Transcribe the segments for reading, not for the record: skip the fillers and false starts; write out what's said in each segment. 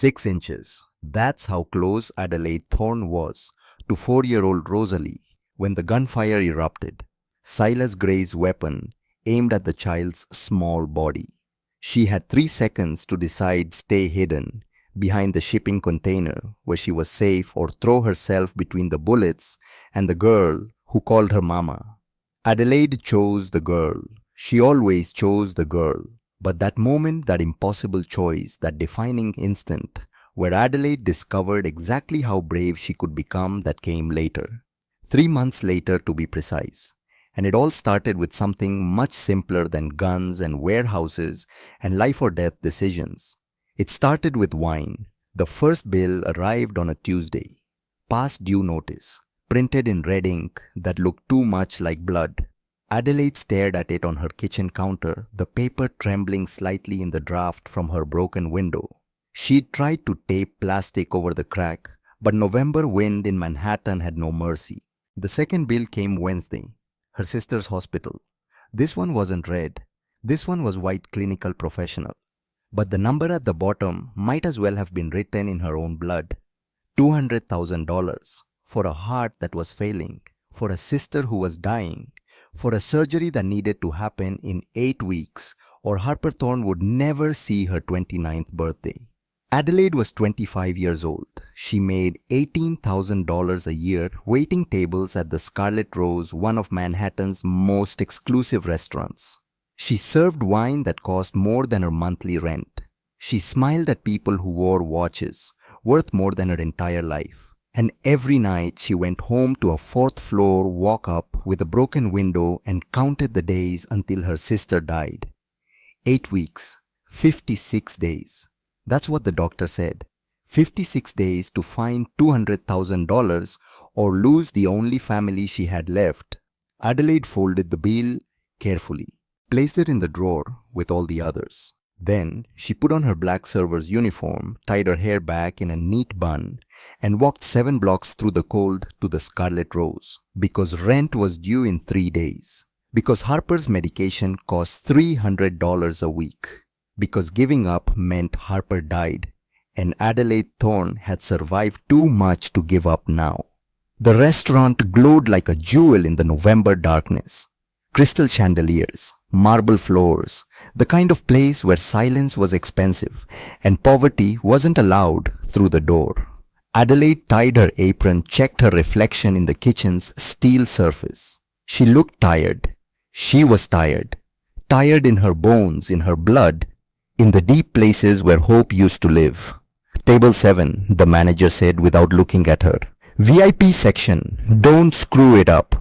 6 inches. That's how close Adelaide Thorne was to 4-year-old Rosalie when the gunfire erupted. Silas Gray's weapon aimed at the child's small body. She had 3 seconds to decide stay hidden behind the shipping container where she was safe or throw herself between the bullets and the girl who called her mama. Adelaide chose the girl. She always chose the girl. But that moment, that impossible choice, that defining instant where Adelaide discovered exactly how brave she could become, that came later. 3 months later to be precise. And it all started with something much simpler than guns and warehouses and life or death decisions. It started with wine. The first bill arrived on a Tuesday. Past due notice, printed in red ink that looked too much like blood. Adelaide stared at it on her kitchen counter, the paper trembling slightly in the draft from her broken window. She'd tried to tape plastic over the crack, but November wind in Manhattan had no mercy. The second bill came Wednesday. Her sister's hospital. This one wasn't red. This one was white clinical professional. But the number at the bottom might as well have been written in her own blood. $200,000 for a heart that was failing, for a sister who was dying, for a surgery that needed to happen in 8 weeks, or Harper Thorne would never see her 29th birthday. Adelaide was 25 years old. She made $18,000 a year waiting tables at the Scarlet Rose, one of Manhattan's most exclusive restaurants. She served wine that cost more than her monthly rent. She smiled at people who wore watches, worth more than her entire life. And every night she went home to a 4th floor walk-up with a broken window and counted the days until her sister died. 8 weeks, 56 days. That's what the doctor said. 56 days to find $200,000 or lose the only family she had left. Adelaide folded the bill carefully, placed it in the drawer with all the others. Then she put on her black server's uniform, tied her hair back in a neat bun, and walked 7 blocks through the cold to the Scarlet Rose. Because rent was due in 3 days. Because Harper's medication cost $300 a week. Because giving up meant Harper died, and Adelaide Thorne had survived too much to give up now. The restaurant glowed like a jewel in the November darkness. Crystal chandeliers, marble floors, the kind of place where silence was expensive and poverty wasn't allowed through the door. Adelaide tied her apron, checked her reflection in the kitchen's steel surface. She looked tired. She was tired. Tired in her bones, in her blood, in the deep places where hope used to live. Table 7, the manager said without looking at her. VIP section, don't screw it up.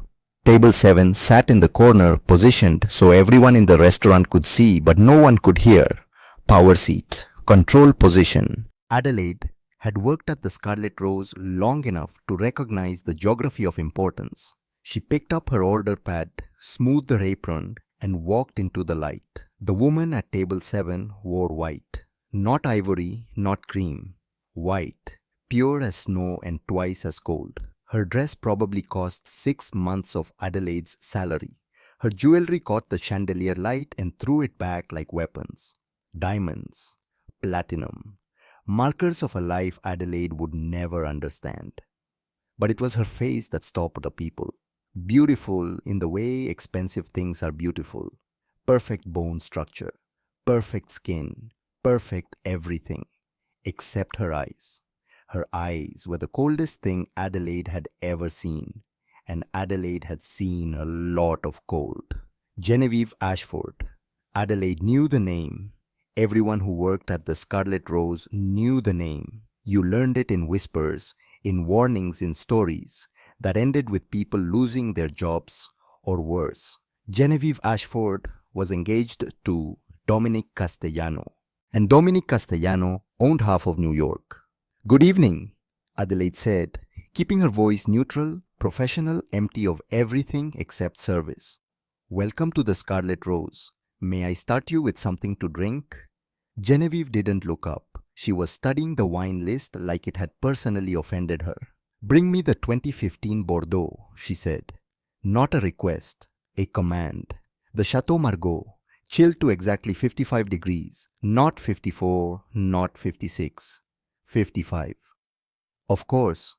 Table 7 sat in the corner, positioned so everyone in the restaurant could see but no one could hear. Power seat, control position. Adelaide had worked at the Scarlet Rose long enough to recognize the geography of importance. She picked up her order pad, smoothed her apron, and walked into the light. The woman at table 7 wore white. Not ivory, not cream. White, pure as snow and twice as cold. Her dress probably cost 6 months of Adelaide's salary. Her jewelry caught the chandelier light and threw it back like weapons. Diamonds, platinum, markers of a life Adelaide would never understand. But it was her face that stopped the people. Beautiful in the way expensive things are beautiful. Perfect bone structure, perfect skin, perfect everything, except her eyes. Her eyes were the coldest thing Adelaide had ever seen, and Adelaide had seen a lot of cold. Genevieve Ashford. Adelaide knew the name. Everyone who worked at the Scarlet Rose knew the name. You learned it in whispers, in warnings, in stories that ended with people losing their jobs or worse. Genevieve Ashford was engaged to Dominic Castellano, and Dominic Castellano owned half of New York. "Good evening," Adelaide said, keeping her voice neutral, professional, empty of everything except service. "Welcome to the Scarlet Rose. May I start you with something to drink?" Genevieve didn't look up. She was studying the wine list like it had personally offended her. "Bring me the 2015 Bordeaux," she said. Not a request, a command. The Chateau Margaux, chilled to exactly 55 degrees, not 54, not 56. 55. Of course,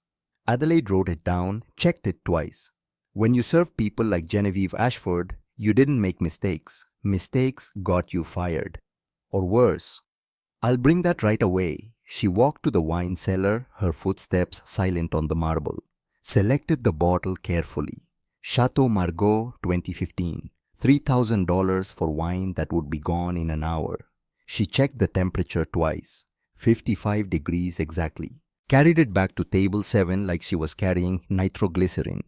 Adelaide wrote it down, checked it twice. When you serve people like Genevieve Ashford, you didn't make mistakes. Mistakes got you fired. Or worse. I'll bring that right away. She walked to the wine cellar, her footsteps silent on the marble. Selected the bottle carefully. Chateau Margaux 2015. $3,000 for wine that would be gone in an hour. She checked the temperature twice. 55 degrees exactly. Carried it back to table 7 like she was carrying nitroglycerin.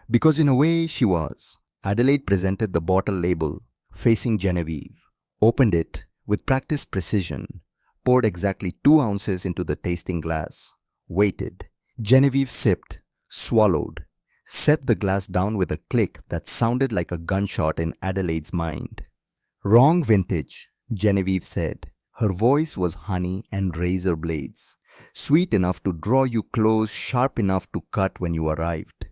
Because in a way she was. Adelaide presented the bottle label, facing Genevieve. Opened it with practiced precision. Poured exactly 2 ounces into the tasting glass. Waited. Genevieve sipped. Swallowed. Set the glass down with a click that sounded like a gunshot in Adelaide's mind. Wrong vintage, Genevieve said. Her voice was honey and razor blades. Sweet enough to draw you close, sharp enough to cut when you arrived.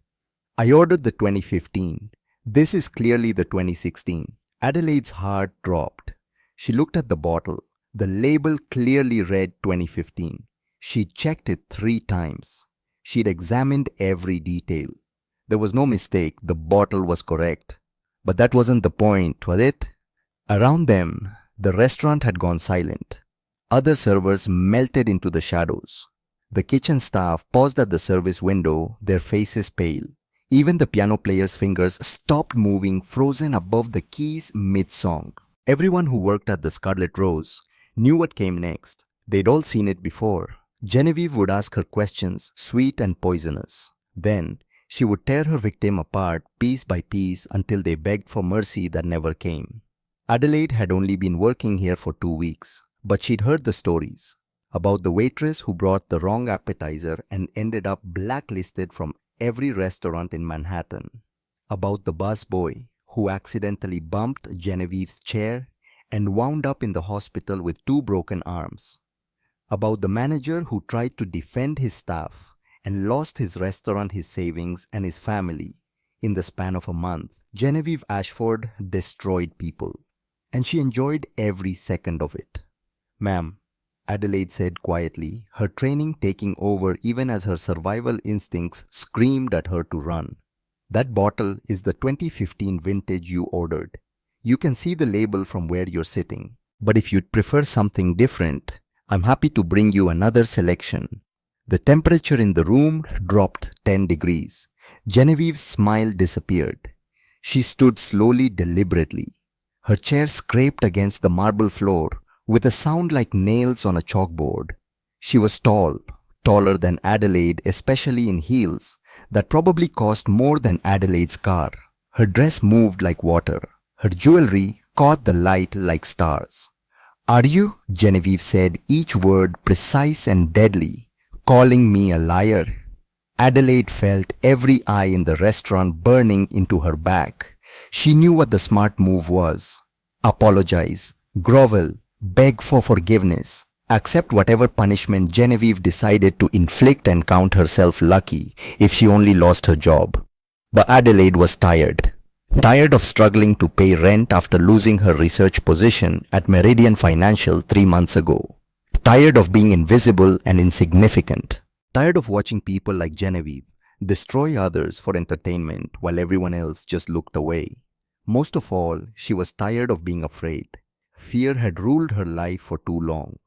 I ordered the 2015. This is clearly the 2016. Adelaide's heart dropped. She looked at the bottle. The label clearly read 2015. She checked it 3 times. She'd examined every detail. There was no mistake, the bottle was correct. But that wasn't the point, was it? Around them, the restaurant had gone silent. Other servers melted into the shadows. The kitchen staff paused at the service window, their faces pale. Even the piano player's fingers stopped moving, frozen above the keys mid-song. Everyone who worked at the Scarlet Rose knew what came next. They'd all seen it before. Genevieve would ask her questions, sweet and poisonous. Then, she would tear her victim apart piece by piece until they begged for mercy that never came. Adelaide had only been working here for 2 weeks, but she'd heard the stories. About the waitress who brought the wrong appetizer and ended up blacklisted from every restaurant in Manhattan. About the busboy who accidentally bumped Genevieve's chair and wound up in the hospital with 2 broken arms. About the manager who tried to defend his staff and lost his restaurant, his savings, and his family. In the span of a month, Genevieve Ashford destroyed people, and she enjoyed every second of it. Ma'am, Adelaide said quietly, her training taking over even as her survival instincts screamed at her to run. That bottle is the 2015 vintage you ordered. You can see the label from where you're sitting. But if you'd prefer something different, I'm happy to bring you another selection. The temperature in the room dropped 10 degrees. Genevieve's smile disappeared. She stood slowly, deliberately. Her chair scraped against the marble floor with a sound like nails on a chalkboard. She was tall, taller than Adelaide, especially in heels that probably cost more than Adelaide's car. Her dress moved like water. Her jewelry caught the light like stars. "Are you?" Genevieve said, each word precise and deadly. "Calling me a liar?" Adelaide felt every eye in the restaurant burning into her back. She knew what the smart move was. Apologize, grovel, beg for forgiveness, accept whatever punishment Genevieve decided to inflict and count herself lucky if she only lost her job. But Adelaide was tired. Tired of struggling to pay rent after losing her research position at Meridian Financial 3 months ago. Tired of being invisible and insignificant. Tired of watching people like Genevieve destroy others for entertainment while everyone else just looked away. Most of all, she was tired of being afraid. Fear had ruled her life for too long.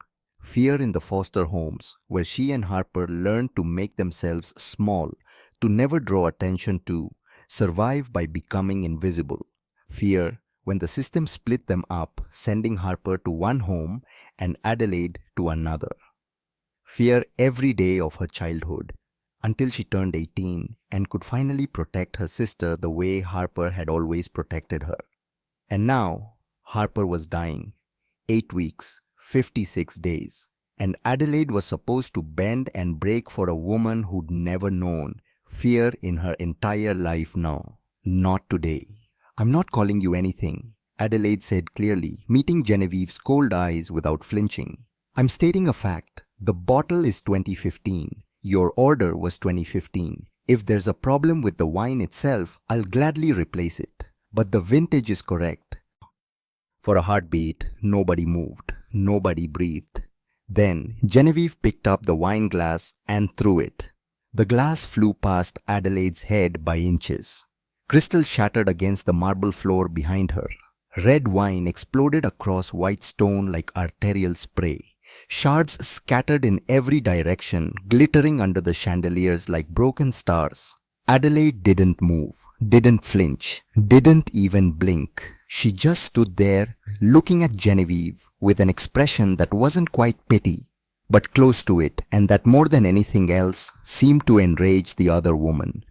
Fear in the foster homes, where she and Harper learned to make themselves small, to never draw attention to, survive by becoming invisible. Fear when the system split them up, sending Harper to one home and Adelaide to another. Fear every day of her childhood, until she turned 18 and could finally protect her sister the way Harper had always protected her. And now, Harper was dying. 8 weeks, 56 days. And Adelaide was supposed to bend and break for a woman who'd never known fear in her entire life now. Not today. "I'm not calling you anything," Adelaide said clearly, meeting Genevieve's cold eyes without flinching. "I'm stating a fact. The bottle is 2015. Your order was 2015. If there's a problem with the wine itself, I'll gladly replace it. But the vintage is correct." For a heartbeat, nobody moved. Nobody breathed. Then Genevieve picked up the wine glass and threw it. The glass flew past Adelaide's head by inches. Crystal shattered against the marble floor behind her. Red wine exploded across white stone like arterial spray. Shards scattered in every direction, glittering under the chandeliers like broken stars. Adelaide didn't move, didn't flinch, didn't even blink. She just stood there, looking at Genevieve with an expression that wasn't quite pity, but close to it, and that more than anything else seemed to enrage the other woman.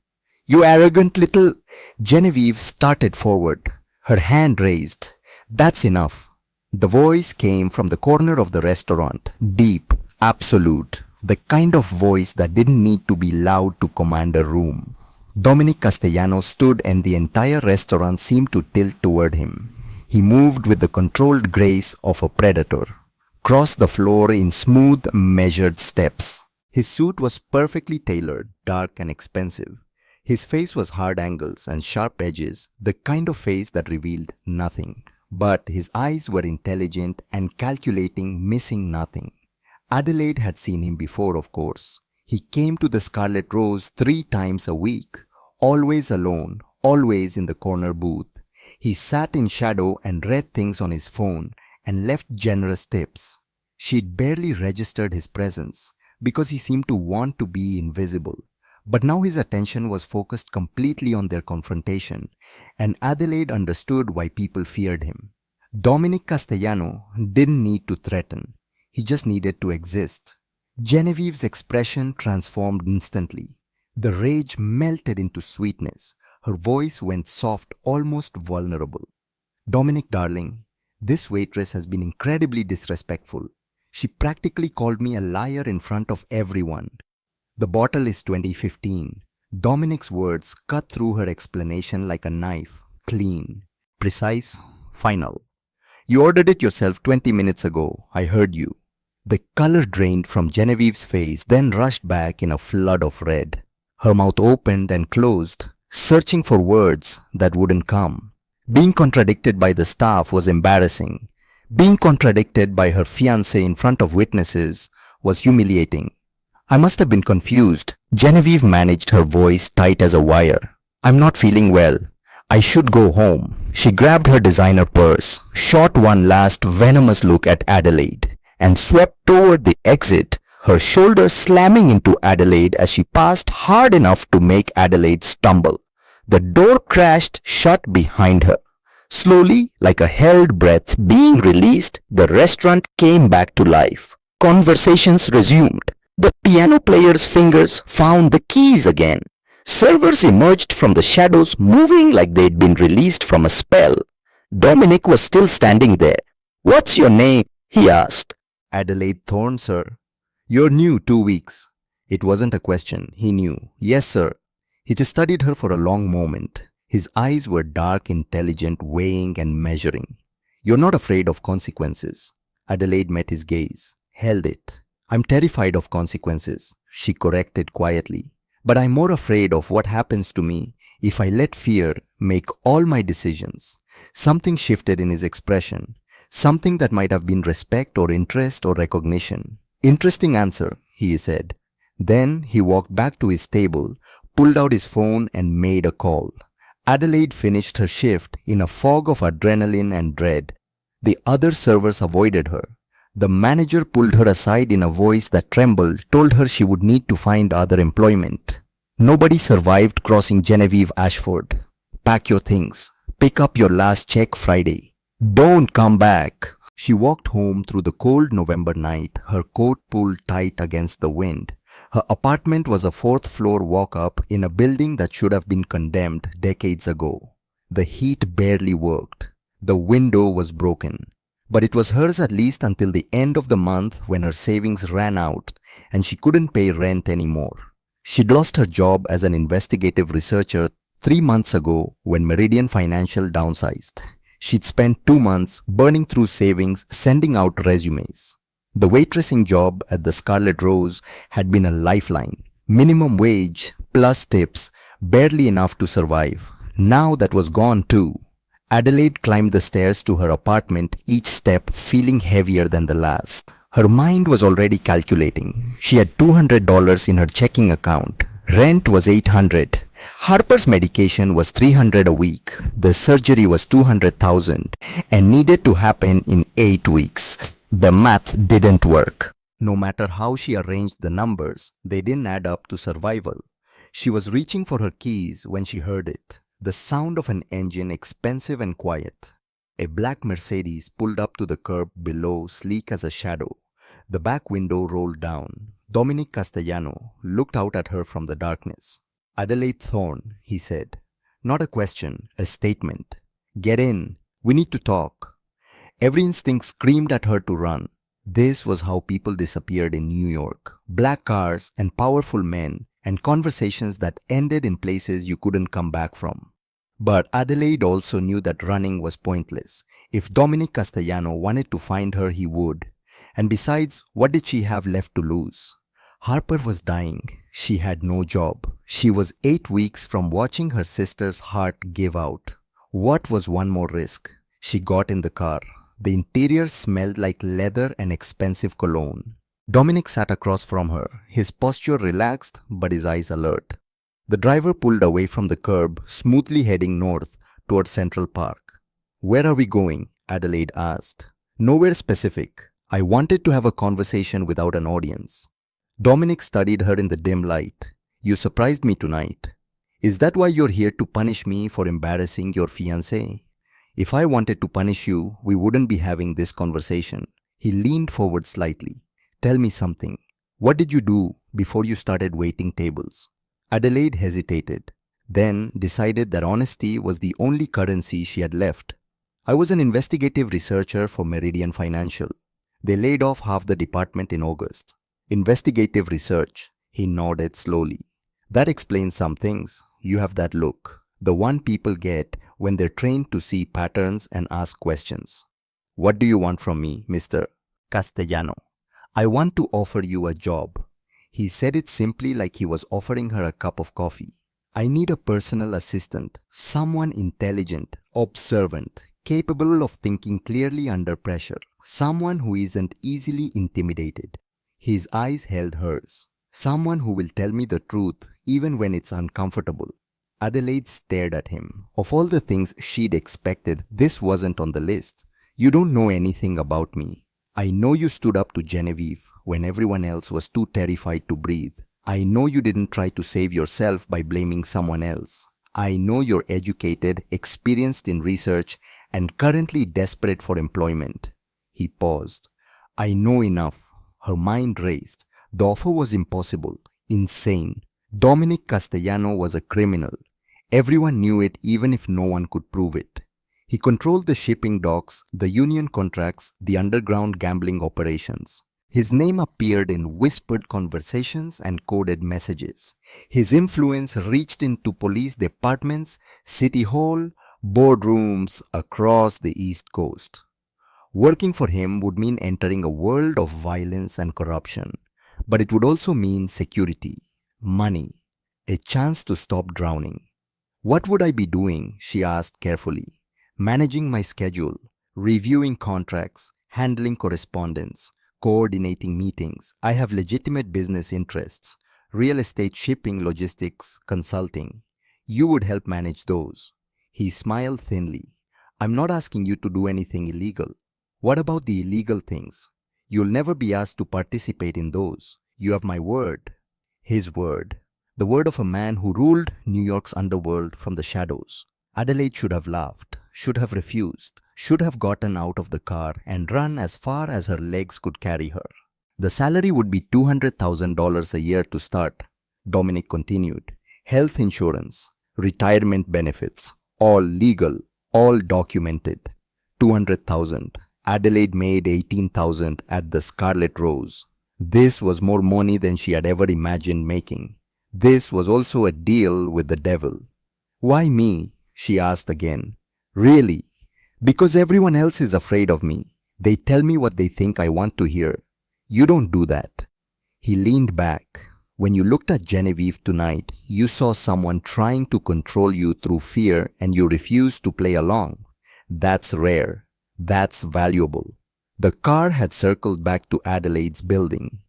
"You arrogant little—" Genevieve started forward, her hand raised. "That's enough." The voice came from the corner of the restaurant, deep, absolute, the kind of voice that didn't need to be loud to command a room. Dominic Castellanos stood and the entire restaurant seemed to tilt toward him. He moved with the controlled grace of a predator, crossed the floor in smooth, measured steps. His suit was perfectly tailored, dark and expensive. His face was hard angles and sharp edges, the kind of face that revealed nothing. But his eyes were intelligent and calculating, missing nothing. Adelaide had seen him before, of course. He came to the Scarlet Rose 3 times a week, always alone, always in the corner booth. He sat in shadow and read things on his phone and left generous tips. She'd barely registered his presence because he seemed to want to be invisible. But now his attention was focused completely on their confrontation, and Adelaide understood why people feared him. Dominic Castellano didn't need to threaten. He just needed to exist. Genevieve's expression transformed instantly. The rage melted into sweetness. Her voice went soft, almost vulnerable. "Dominic, darling, this waitress has been incredibly disrespectful. She practically called me a liar in front of everyone. The bottle is 2015. Dominic's words cut through her explanation like a knife. Clean, precise, final. "You ordered it yourself 20 minutes ago. I heard you." The color drained from Genevieve's face, then rushed back in a flood of red. Her mouth opened and closed, searching for words that wouldn't come. Being contradicted by the staff was embarrassing. Being contradicted by her fiancé in front of witnesses was humiliating. "I must have been confused." Genevieve managed her voice tight as a wire. "I'm not feeling well. I should go home." She grabbed her designer purse, shot one last venomous look at Adelaide, and swept toward the exit, her shoulder slamming into Adelaide as she passed hard enough to make Adelaide stumble. The door crashed shut behind her. Slowly, like a held breath being released, the restaurant came back to life. Conversations resumed. The piano player's fingers found the keys again. Servers emerged from the shadows, moving like they'd been released from a spell. Dominic was still standing there. "What's your name?" he asked. "Adelaide Thorne, sir." "You're new 2 weeks." It wasn't a question. He knew. "Yes, sir." He just studied her for a long moment. His eyes were dark, intelligent, weighing and measuring. "You're not afraid of consequences." Adelaide met his gaze, held it. "I'm terrified of consequences," she corrected quietly. "But I'm more afraid of what happens to me if I let fear make all my decisions." Something shifted in his expression. Something that might have been respect or interest or recognition. "Interesting answer," he said. Then he walked back to his table, pulled out his phone and made a call. Adelaide finished her shift in a fog of adrenaline and dread. The other servers avoided her. The manager pulled her aside in a voice that trembled, told her she would need to find other employment. Nobody survived crossing Genevieve Ashford. "Pack your things. Pick up your last check Friday. Don't come back." She walked home through the cold November night, her coat pulled tight against the wind. Her apartment was a 4th-floor walk-up in a building that should have been condemned decades ago. The heat barely worked. The window was broken. But it was hers at least until the end of the month when her savings ran out and she couldn't pay rent anymore. She'd lost her job as an investigative researcher 3 months ago when Meridian Financial downsized. She'd spent 2 months burning through savings, sending out resumes. The waitressing job at the Scarlet Rose had been a lifeline. Minimum wage plus tips, barely enough to survive. Now that was gone too. Adelaide climbed the stairs to her apartment, each step feeling heavier than the last. Her mind was already calculating. She had $200 in her checking account. Rent was $800. Harper's medication was $300 a week. The surgery was $200,000 and needed to happen in 8 weeks. The math didn't work. No matter how she arranged the numbers, they didn't add up to survival. She was reaching for her keys when she heard it. The sound of an engine, expensive and quiet. A black Mercedes pulled up to the curb below, sleek as a shadow. The back window rolled down. Dominic Castellano looked out at her from the darkness. "Adelaide Thorne," he said. "Not a question, a statement. Get in. We need to talk." Every instinct screamed at her to run. This was how people disappeared in New York. Black cars and powerful men and conversations that ended in places you couldn't come back from. But Adelaide also knew that running was pointless. If Dominic Castellano wanted to find her, he would. And besides, what did she have left to lose? Harper was dying. She had no job. She was 8 weeks from watching her sister's heart give out. What was one more risk? She got in the car. The interior smelled like leather and expensive cologne. Dominic sat across from her, his posture relaxed but his eyes alert. The driver pulled away from the curb, smoothly heading north toward Central Park. "Where are we going?" Adelaide asked. "Nowhere specific. I wanted to have a conversation without an audience." Dominic studied her in the dim light. "You surprised me tonight. Is that why you're here, to punish me for embarrassing your fiancée? If I wanted to punish you, we wouldn't be having this conversation." He leaned forward slightly. "Tell me something. What did you do before you started waiting tables?" Adelaide hesitated, then decided that honesty was the only currency she had left. "I was an investigative researcher for Meridian Financial. They laid off half the department in August." "Investigative research," he nodded slowly. "That explains some things. You have that look, the one people get when they're trained to see patterns and ask questions." "What do you want from me, Mr. Castellano?" "I want to offer you a job." He said it simply, like he was offering her a cup of coffee. "I need a personal assistant, someone intelligent, observant, capable of thinking clearly under pressure, someone who isn't easily intimidated." His eyes held hers. "Someone who will tell me the truth even when it's uncomfortable." Adelaide stared at him. Of all the things she'd expected, this wasn't on the list. "You don't know anything about me. I know you stood up to Genevieve when everyone else was too terrified to breathe. I know you didn't try to save yourself by blaming someone else. I know you're educated, experienced in research, and currently desperate for employment." He paused. "I know enough." Her mind raced. The offer was impossible, insane. Dominic Castellano was a criminal. Everyone knew it, even if no one could prove it. He controlled the shipping docks, the union contracts, the underground gambling operations. His name appeared in whispered conversations and coded messages. His influence reached into police departments, city hall, boardrooms across the East Coast. Working for him would mean entering a world of violence and corruption, but it would also mean security, money, a chance to stop drowning. "What would I be doing?" she asked carefully. "Managing my schedule, reviewing contracts, handling correspondence, coordinating meetings. I have legitimate business interests, real estate, shipping, logistics, consulting. You would help manage those." He smiled thinly. "I'm not asking you to do anything illegal." "What about the illegal things?" "You'll never be asked to participate in those. You have my word." His word. The word of a man who ruled New York's underworld from the shadows. Adelaide should have laughed, should have refused, should have gotten out of the car and run as far as her legs could carry her. "The salary would be $200,000 a year to start," Dominic continued. "Health insurance, retirement benefits, all legal, all documented. $200,000. Adelaide made $18,000 at the Scarlet Rose. This was more money than she had ever imagined making. This was also a deal with the devil. "Why me?" she asked again. "Really? Because everyone else is afraid of me. They tell me what they think I want to hear. You don't do that." He leaned back. "When you looked at Genevieve tonight, you saw someone trying to control you through fear and you refused to play along. That's rare. That's valuable. The car had circled back to Adelaide's building.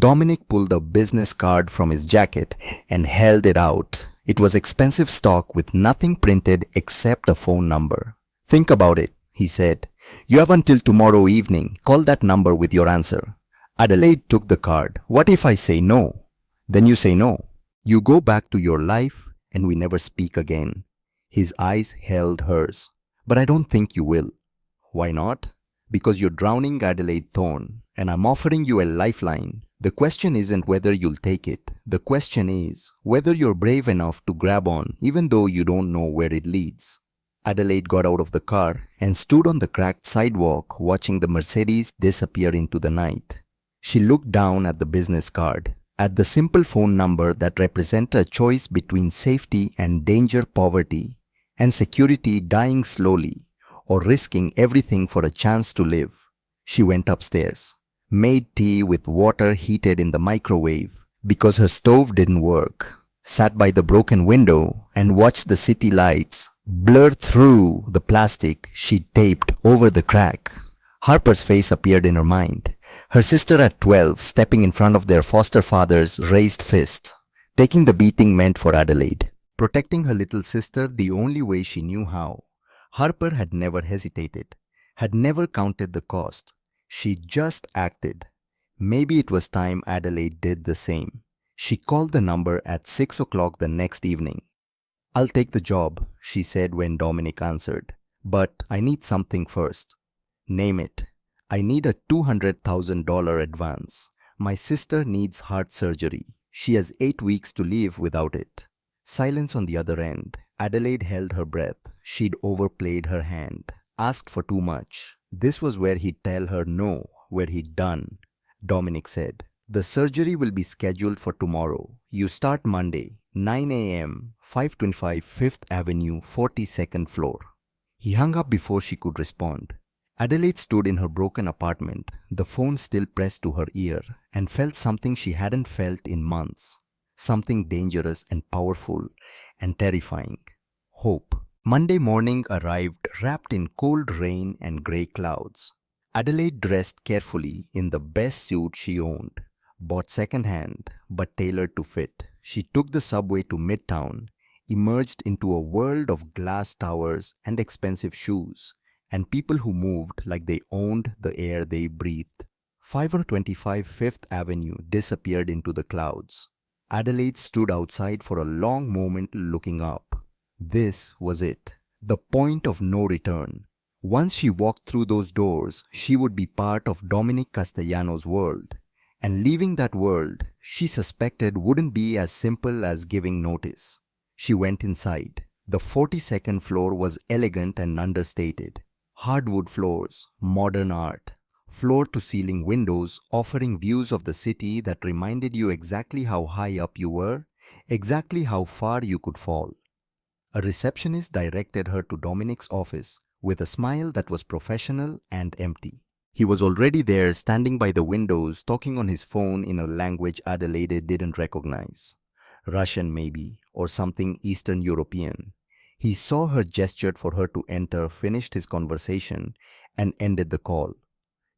Dominic pulled a business card from his jacket and held it out. It was expensive stock with nothing printed except a phone number. "Think about it," he said. "You have until tomorrow evening. Call that number with your answer." Adelaide took the card. "What if I say no?" "Then you say no. You go back to your life and we never speak again." His eyes held hers. "But I don't think you will." "Why not?" "Because you're drowning, Adelaide Thorne, and I'm offering you a lifeline. The question isn't whether you'll take it. The question is whether you're brave enough to grab on even though you don't know where it leads." Adelaide got out of the car and stood on the cracked sidewalk watching the Mercedes disappear into the night. She looked down at the business card, at the simple phone number that represented a choice between safety and danger, poverty, and security, dying slowly, or risking everything for a chance to live. She went upstairs, made tea with water heated in the microwave because her stove didn't work, sat by the broken window and watched the city lights blur through the plastic she taped over the crack. Harper's face appeared in her mind. Her sister at 12 stepping in front of their foster father's raised fist. Taking the beating meant for Adelaide. Protecting her little sister the only way she knew how. Harper had never hesitated, had never counted the cost. She just acted. Maybe it was time Adelaide did the same. She called the number at 6 o'clock the next evening. "I'll take the job," she said when Dominic answered. "But I need something first." "Name it." "I need a $200,000 advance. My sister needs heart surgery. She has 8 weeks to live without it." Silence on the other end. Adelaide held her breath. She'd overplayed her hand, asked for too much. This was where he'd tell her no, where he'd done. Dominic said, "The surgery will be scheduled for tomorrow. You start Monday, 9 a.m., 525 Fifth Avenue, 42nd floor." He hung up before she could respond. Adelaide stood in her broken apartment, the phone still pressed to her ear, and felt something she hadn't felt in months. Something dangerous and powerful and terrifying. Hope. Monday morning arrived wrapped in cold rain and grey clouds. Adelaide dressed carefully in the best suit she owned, bought second-hand but tailored to fit. She took the subway to Midtown, emerged into a world of glass towers and expensive shoes, and people who moved like they owned the air they breathed. 525 Fifth Avenue disappeared into the clouds. Adelaide stood outside for a long moment looking up. This was it, the point of no return. Once she walked through those doors, she would be part of Dominic Castellano's world. And leaving that world, she suspected wouldn't be as simple as giving notice. She went inside. The 42nd floor was elegant and understated. Hardwood floors, modern art, floor-to-ceiling windows offering views of the city that reminded you exactly how high up you were, exactly how far you could fall. A receptionist directed her to Dominic's office with a smile that was professional and empty. He was already there, standing by the windows, talking on his phone in a language Adelaide didn't recognize. Russian maybe, or something Eastern European. He saw her, gestured for her to enter, finished his conversation, and ended the call.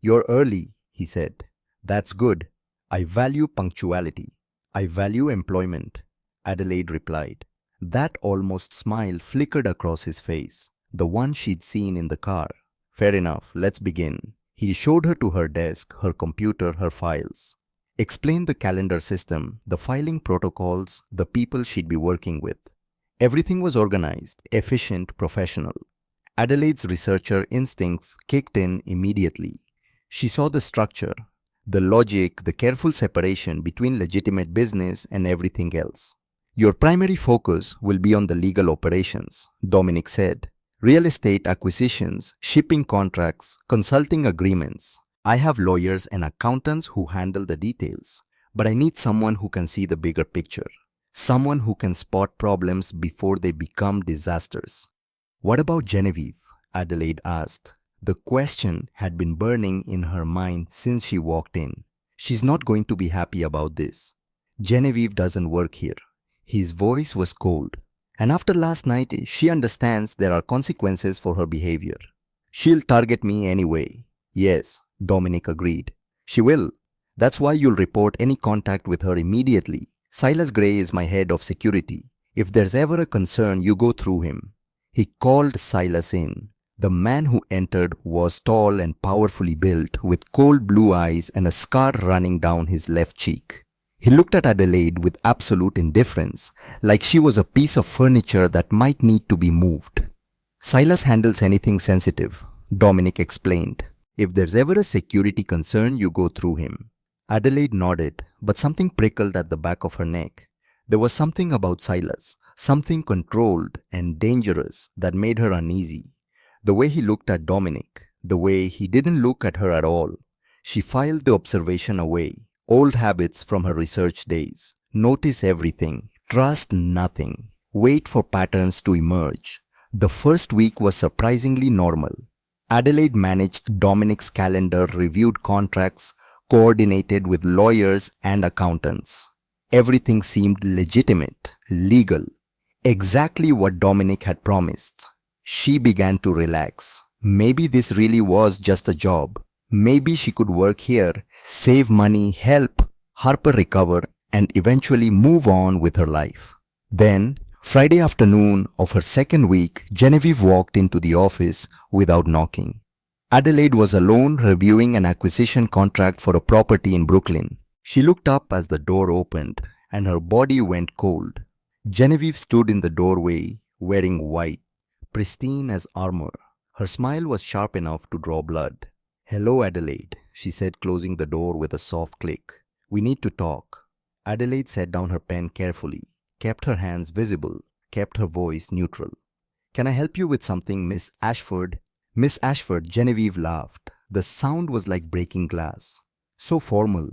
"You're early," he said. "That's good. I value punctuality. I value employment," Adelaide replied. That almost smile flickered across his face, the one she'd seen in the car. "Fair enough, let's begin." He showed her to her desk, her computer, her files. Explained the calendar system, the filing protocols, the people she'd be working with. Everything was organized, efficient, professional. Adelaide's researcher instincts kicked in immediately. She saw the structure, the logic, the careful separation between legitimate business and everything else. "Your primary focus will be on the legal operations," Dominic said. "Real estate acquisitions, shipping contracts, consulting agreements. I have lawyers and accountants who handle the details, but I need someone who can see the bigger picture. Someone who can spot problems before they become disasters." "What about Genevieve?" Adelaide asked. The question had been burning in her mind since she walked in. "She's not going to be happy about this. Genevieve doesn't work here." His voice was cold. "And after last night, she understands there are consequences for her behavior. She'll target me anyway." "Yes, Dominic agreed. She will. That's why you'll report any contact with her immediately. Silas Gray is my head of security. If there's ever a concern, you go through him. He called Silas in. The man who entered was tall and powerfully built, with cold blue eyes and a scar running down his left cheek. He looked at Adelaide with absolute indifference, like she was a piece of furniture that might need to be moved. Silas handles anything sensitive, Dominic explained. If there's ever a security concern, you go through him. Adelaide nodded, but something prickled at the back of her neck. There was something about Silas, something controlled and dangerous that made her uneasy. The way he looked at Dominic, the way he didn't look at her at all. She filed the observation away, old habits from her research days. Notice everything, trust nothing, wait for patterns to emerge. The first week was surprisingly normal. Adelaide managed Dominic's calendar, reviewed contracts, coordinated with lawyers and accountants. Everything seemed legitimate, legal, exactly what Dominic had promised. She began to relax. Maybe this really was just a job. Maybe she could work here, save money, help Harper recover, and eventually move on with her life. Then, Friday afternoon of her second week, Genevieve walked into the office without knocking. Adelaide was alone reviewing an acquisition contract for a property in Brooklyn. She looked up as the door opened, and her body went cold. Genevieve stood in the doorway, wearing white, pristine as armor. Her smile was sharp enough to draw blood. "Hello, Adelaide," she said, closing the door with a soft click. "We need to talk." Adelaide set down her pen carefully, kept her hands visible, kept her voice neutral. "Can I help you with something, Miss Ashford?" "Miss Ashford," Genevieve laughed. The sound was like breaking glass. So formal.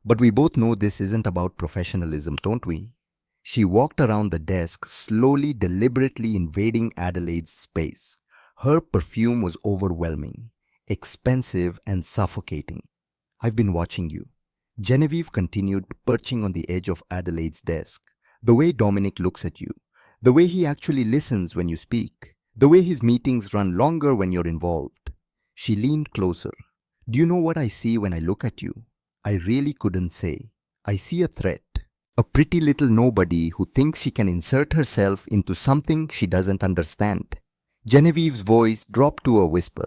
But we both know this isn't about professionalism, don't we? She walked around the desk, slowly, deliberately invading Adelaide's space. Her perfume was overwhelming, expensive and suffocating. "I've been watching you." Genevieve continued, perching on the edge of Adelaide's desk. "The way Dominic looks at you, the way he actually listens when you speak, the way his meetings run longer when you're involved." She leaned closer. "Do you know what I see when I look at you?" I really couldn't say. I see a threat. A pretty little nobody who thinks she can insert herself into something she doesn't understand. Genevieve's voice dropped to a whisper.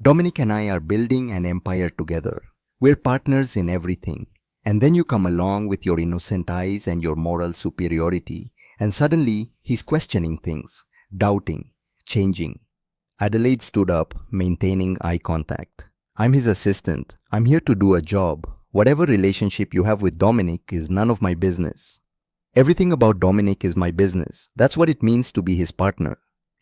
"Dominic and I are building an empire together. We're partners in everything. And then you come along with your innocent eyes and your moral superiority, and suddenly he's questioning things, doubting, changing." Adelaide stood up, maintaining eye contact. "I'm his assistant. I'm here to do a job. Whatever relationship you have with Dominic is none of my business." "Everything about Dominic is my business. That's what it means to be his partner."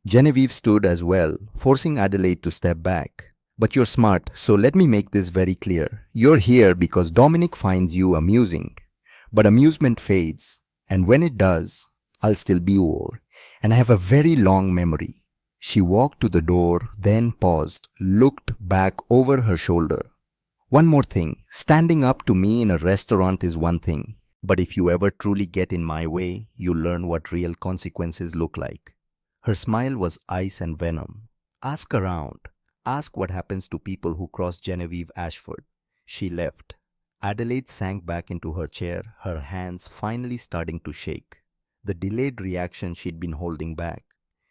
Genevieve stood as well, forcing Adelaide to step back. "But you're smart, so let me make this very clear. You're here because Dominic finds you amusing. But amusement fades, and when it does, I'll still be over, and I have a very long memory." She walked to the door, then paused, looked back over her shoulder. "One more thing, standing up to me in a restaurant is one thing, but if you ever truly get in my way, you'll learn what real consequences look like." Her smile was ice and venom. "Ask around. Ask what happens to people who cross Genevieve Ashford." She left. Adelaide sank back into her chair, her hands finally starting to shake. The delayed reaction she'd been holding back.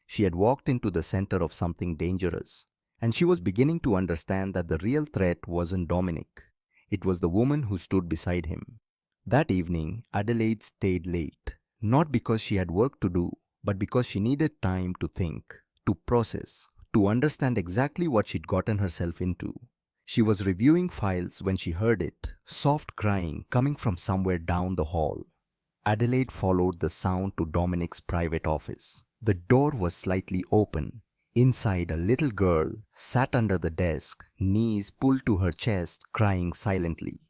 She had walked into the center of something dangerous, and she was beginning to understand that the real threat wasn't Dominic. It was the woman who stood beside him. That evening, Adelaide stayed late, not because she had work to do, but because she needed time to think, to process, to understand exactly what she'd gotten herself into. She was reviewing files when she heard it, soft crying coming from somewhere down the hall. Adelaide followed the sound to Dominic's private office. The door was slightly open. Inside, a little girl sat under the desk, knees pulled to her chest, crying silently.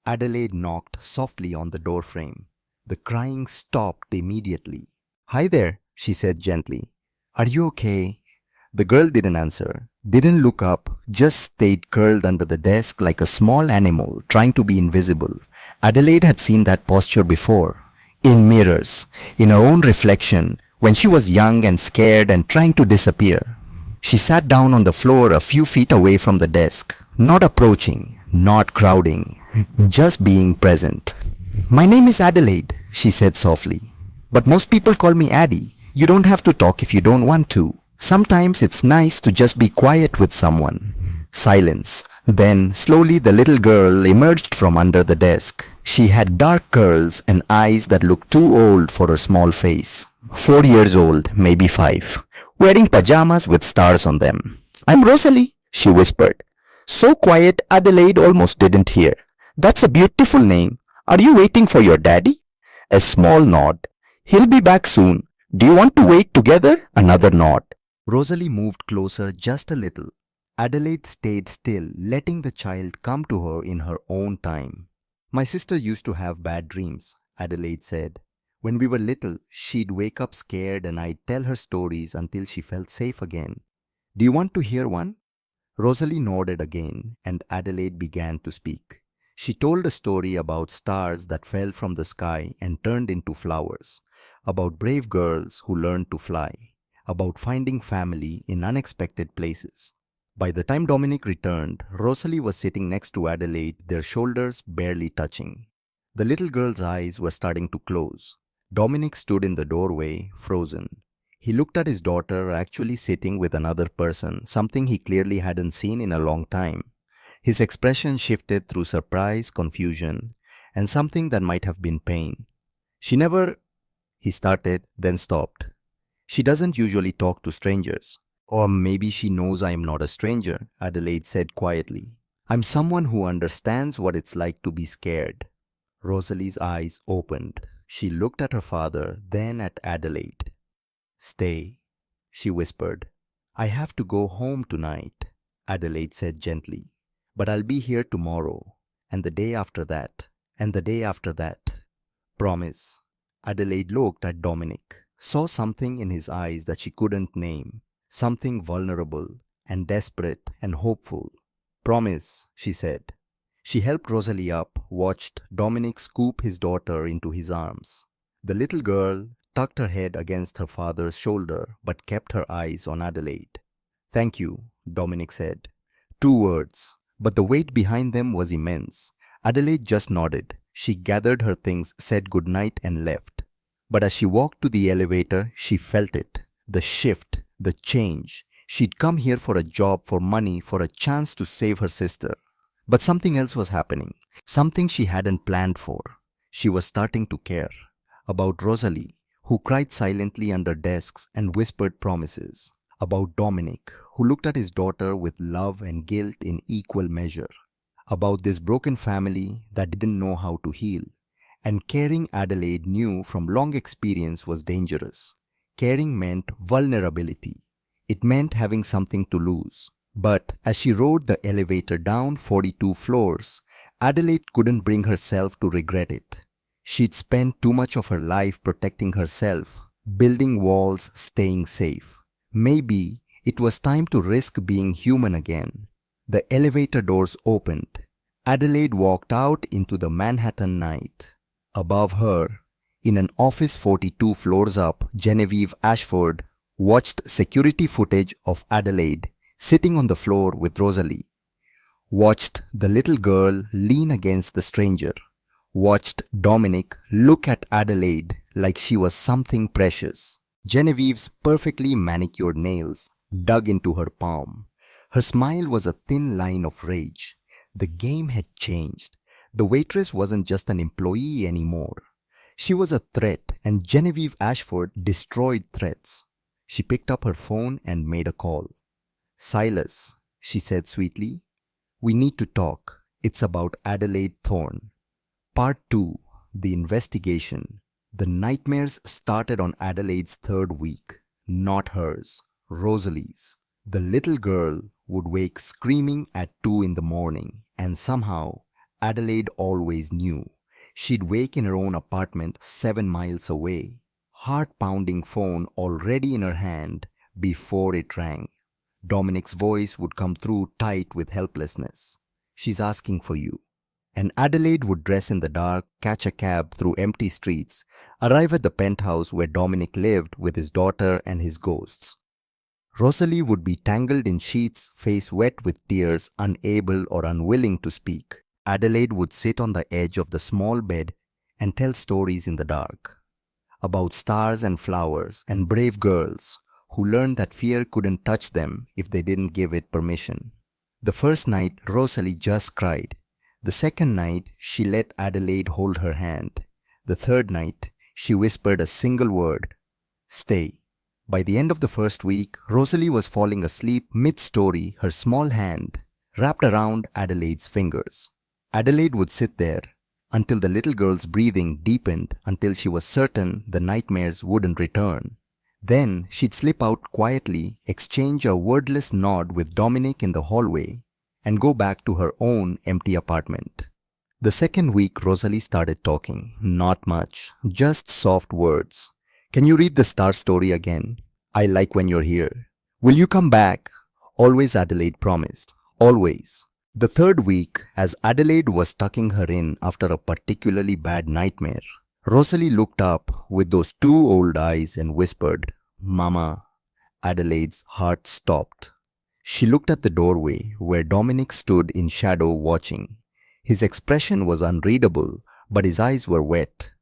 Adelaide knocked softly on the doorframe. The crying stopped immediately. "Hi there," she said gently. "Are you okay?" The girl didn't answer, didn't look up, just stayed curled under the desk like a small animal trying to be invisible. Adelaide had seen that posture before, in mirrors, in her own reflection, when she was young and scared and trying to disappear. She sat down on the floor a few feet away from the desk, Not approaching, not crowding, just being present. My name is Adelaide, she said softly. But most people call me Addie. You don't have to talk if you don't want to. Sometimes it's nice to just be quiet with someone. Silence. Then, slowly the little girl emerged from under the desk. She had dark curls and eyes that looked too old for her small face. 4 years old, maybe 5. Wearing pajamas with stars on them. I'm Rosalie, she whispered. So quiet Adelaide almost didn't hear. That's a beautiful name. Are you waiting for your daddy? A small nod. He'll be back soon. Do you want to wait together? Another nod. Rosalie moved closer just a little. Adelaide stayed still, letting the child come to her in her own time. My sister used to have bad dreams, Adelaide said. When we were little, she'd wake up scared and I'd tell her stories until she felt safe again. Do you want to hear one? Rosalie nodded again and Adelaide began to speak. She told a story about stars that fell from the sky and turned into flowers, about brave girls who learned to fly, about finding family in unexpected places. By the time Dominic returned, Rosalie was sitting next to Adelaide, their shoulders barely touching. The little girl's eyes were starting to close. Dominic stood in the doorway, frozen. He looked at his daughter actually sitting with another person, something he clearly hadn't seen in a long time. His expression shifted through surprise, confusion, and something that might have been pain. She never... He started, then stopped. She doesn't usually talk to strangers. Or maybe she knows I am not a stranger, Adelaide said quietly. I'm someone who understands what it's like to be scared. Rosalie's eyes opened. She looked at her father, then at Adelaide. Stay, she whispered. I have to go home tonight, Adelaide said gently. But I'll be here tomorrow, and the day after that, and the day after that. Promise. Adelaide looked at Dominic, saw something in his eyes that she couldn't name. Something vulnerable and desperate and hopeful. Promise, she said. She helped Rosalie up, watched Dominic scoop his daughter into his arms. The little girl tucked her head against her father's shoulder but kept her eyes on Adelaide. Thank you, Dominic said. 2 words, but the weight behind them was immense. Adelaide just nodded. She gathered her things, said goodnight and left. But as she walked to the elevator, she felt it. The shift. The change. She'd come here for a job, for money, for a chance to save her sister. But something else was happening. Something she hadn't planned for. She was starting to care. About Rosalie, who cried silently under desks and whispered promises. About Dominic, who looked at his daughter with love and guilt in equal measure. About this broken family that didn't know how to heal. And caring Adelaide knew from long experience was dangerous. Caring meant vulnerability. It meant having something to lose. But as she rode the elevator down 42 floors, Adelaide couldn't bring herself to regret it. She'd spent too much of her life protecting herself, building walls, staying safe. Maybe it was time to risk being human again. The elevator doors opened. Adelaide walked out into the Manhattan night. Above her, in an office 42 floors up, Genevieve Ashford watched security footage of Adelaide sitting on the floor with Rosalie. Watched the little girl lean against the stranger. Watched Dominic look at Adelaide like she was something precious. Genevieve's perfectly manicured nails dug into her palm. Her smile was a thin line of rage. The game had changed. The waitress wasn't just an employee anymore. She was a threat, and Genevieve Ashford destroyed threats. She picked up her phone and made a call. Silas, she said sweetly, we need to talk. It's about Adelaide Thorne. Part 2, the investigation. The nightmares started on Adelaide's 3rd week, not hers, Rosalie's. The little girl would wake screaming at 2 in the morning, and somehow Adelaide always knew. She'd wake in her own apartment 7 miles away, heart-pounding phone already in her hand before it rang. Dominic's voice would come through tight with helplessness. She's asking for you. And Adelaide would dress in the dark, catch a cab through empty streets, arrive at the penthouse where Dominic lived with his daughter and his ghosts. Rosalie would be tangled in sheets, face wet with tears, unable or unwilling to speak. Adelaide would sit on the edge of the small bed and tell stories in the dark about stars and flowers and brave girls who learned that fear couldn't touch them if they didn't give it permission. The first night, Rosalie just cried. The second night, she let Adelaide hold her hand. The third night, she whispered a single word, "Stay." By the end of the first week, Rosalie was falling asleep mid-story, her small hand wrapped around Adelaide's fingers. Adelaide would sit there until the little girl's breathing deepened until she was certain the nightmares wouldn't return. Then she'd slip out quietly, exchange a wordless nod with Dominic in the hallway, and go back to her own empty apartment. The second week, Rosalie started talking. Not much, just soft words. "Can you read the star story again? I like when you're here. Will you come back?" Always, Adelaide promised. Always. The third week, as Adelaide was tucking her in after a particularly bad nightmare, Rosalie looked up with those two old eyes and whispered, "Mama." Adelaide's heart stopped. She looked at the doorway where Dominic stood in shadow watching. His expression was unreadable, but his eyes were wet.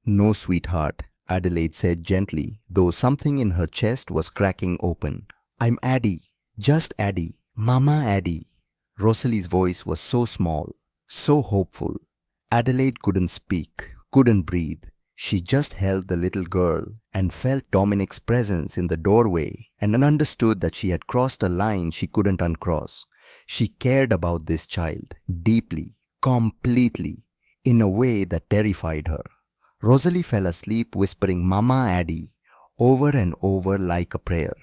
"No, sweetheart," Adelaide said gently, though something in her chest was cracking open. "I'm Addie. Just Addie. Mama Addie." Rosalie's voice was so small, so hopeful. Adelaide couldn't speak, couldn't breathe. She just held the little girl and felt Dominic's presence in the doorway and understood that she had crossed a line she couldn't uncross. She cared about this child deeply, completely, in a way that terrified her. Rosalie fell asleep whispering "Mama Addie" over and over like a prayer.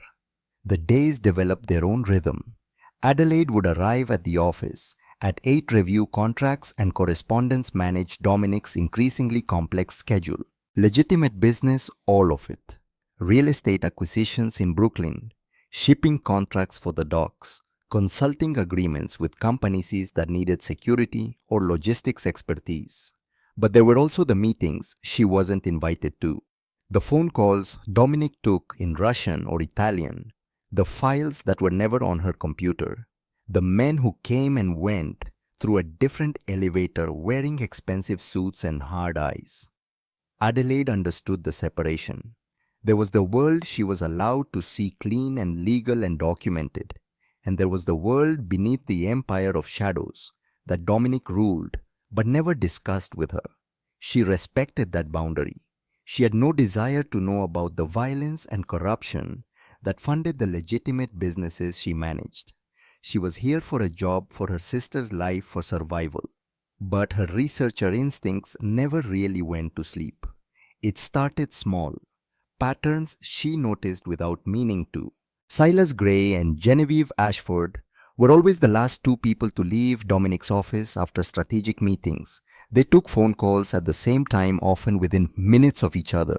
The days developed their own rhythm. Adelaide would arrive at the office. At 8, review contracts and correspondence, manage Dominic's increasingly complex schedule. Legitimate business, all of it. Real estate acquisitions in Brooklyn, shipping contracts for the docks, consulting agreements with companies that needed security or logistics expertise. But there were also the meetings she wasn't invited to. The phone calls Dominic took in Russian or Italian. The files that were never on her computer. The men who came and went through a different elevator wearing expensive suits and hard eyes. Adelaide understood the separation. There was the world she was allowed to see clean and legal and documented, and there was the world beneath the empire of shadows that Dominic ruled but never discussed with her. She respected that boundary. She had no desire to know about the violence and corruption that funded the legitimate businesses she managed. She was here for a job, for her sister's life, for survival. But her researcher instincts never really went to sleep. It started small. Patterns she noticed without meaning to. Silas Gray and Genevieve Ashford were always the last two people to leave Dominic's office after strategic meetings. They took phone calls at the same time, often within minutes of each other.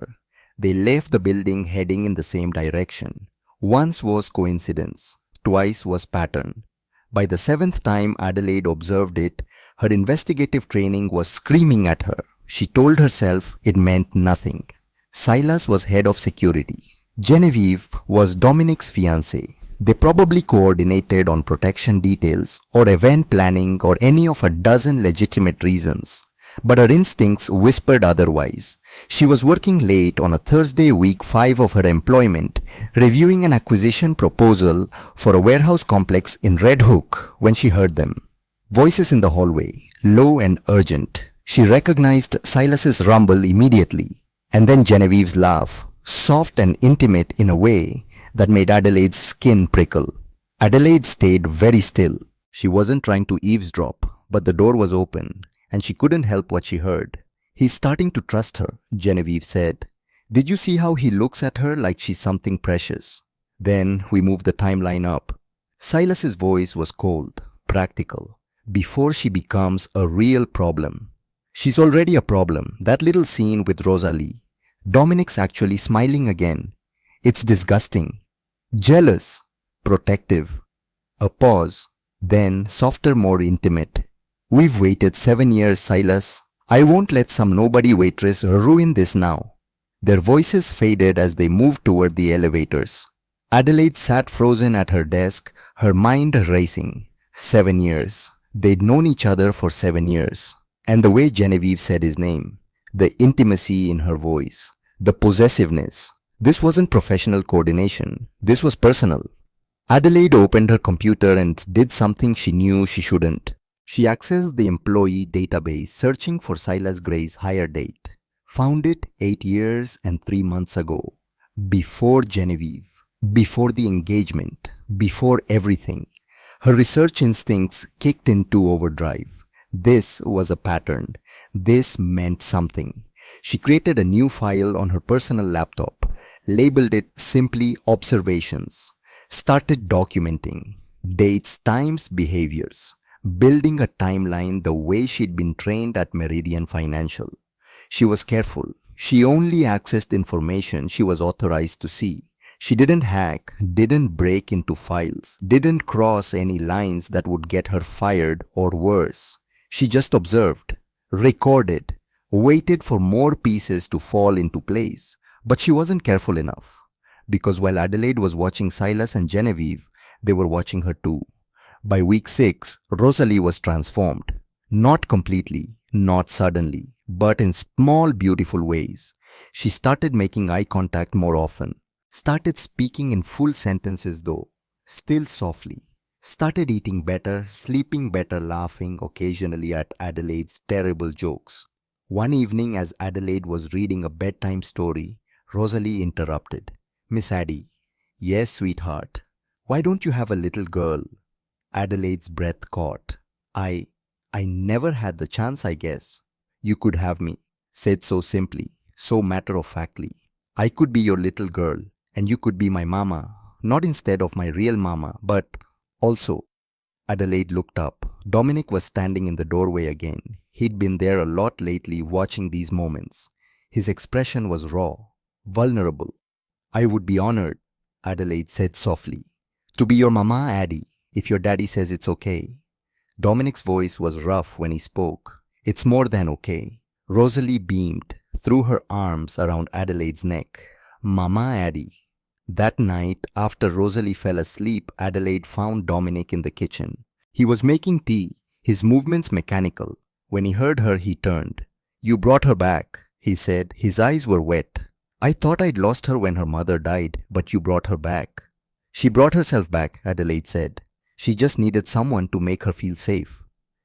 They left the building heading in the same direction. Once was coincidence, twice was pattern. By the 7th time Adelaide observed it, her investigative training was screaming at her. She told herself it meant nothing. Silas was head of security. Genevieve was Dominic's fiancée. They probably coordinated on protection details or event planning or any of a dozen legitimate reasons. But her instincts whispered otherwise. She was working late on a Thursday, week 5 of her employment, reviewing an acquisition proposal for a warehouse complex in Red Hook when she heard them. Voices in the hallway, low and urgent. She recognized Silas's rumble immediately, and then Genevieve's laugh, soft and intimate in a way that made Adelaide's skin prickle. Adelaide stayed very still. She wasn't trying to eavesdrop, but the door was open, and she couldn't help what she heard. "He's starting to trust her," Genevieve said. "Did you see how he looks at her like she's something precious?" Then we moved the timeline up. Silas's voice was cold, practical. "Before she becomes a real problem." She's already a problem. That little scene with Rosalie. Dominic's actually smiling again. It's disgusting. Jealous. Protective. A pause. Then softer, more intimate. "We've waited 7 years, Silas. I won't let some nobody waitress ruin this now." Their voices faded as they moved toward the elevators. Adelaide sat frozen at her desk, her mind racing. 7 years. They'd known each other for 7 years. And the way Genevieve said his name, the intimacy in her voice, the possessiveness. This wasn't professional coordination. This was personal. Adelaide opened her computer and did something she knew she shouldn't. She accessed the employee database searching for Silas Gray's hire date. Found it 8 years and 3 months ago. Before Genevieve. Before the engagement. Before everything. Her research instincts kicked into overdrive. This was a pattern. This meant something. She created a new file on her personal laptop, labeled it simply Observations, started documenting dates, times, behaviors, building a timeline the way she'd been trained at Meridian Financial. She was careful. She only accessed information she was authorized to see. She didn't hack, didn't break into files, didn't cross any lines that would get her fired or worse. She just observed, recorded, waited for more pieces to fall into place. But she wasn't careful enough. Because while Adelaide was watching Silas and Genevieve, they were watching her too. By week 6, Rosalie was transformed. Not completely, not suddenly, but in small beautiful ways. She started making eye contact more often. Started speaking in full sentences though, still softly. Started eating better, sleeping better, laughing occasionally at Adelaide's terrible jokes. One evening as Adelaide was reading a bedtime story, Rosalie interrupted. "Miss Addie." "Yes, sweetheart." "Why don't you have a little girl?" Adelaide's breath caught. I never had the chance, I guess." "You could have me," said so simply, so matter-of-factly. "I could be your little girl. And you could be my mama, not instead of my real mama, but also." Adelaide looked up. Dominic was standing in the doorway again. He'd been there a lot lately watching these moments. His expression was raw, vulnerable. "I would be honored," Adelaide said softly, "to be your mama, Addie, if your daddy says it's okay." Dominic's voice was rough when he spoke. "It's more than okay." Rosalie beamed, threw her arms around Adelaide's neck. "Mama Addie." That night, after Rosalie fell asleep, Adelaide found Dominic in the kitchen. He was making tea, his movements mechanical. When he heard her, he turned. "You brought her back," he said. His eyes were wet. "I thought I'd lost her when her mother died, but you brought her back." "She brought herself back," Adelaide said. "She just needed someone to make her feel safe."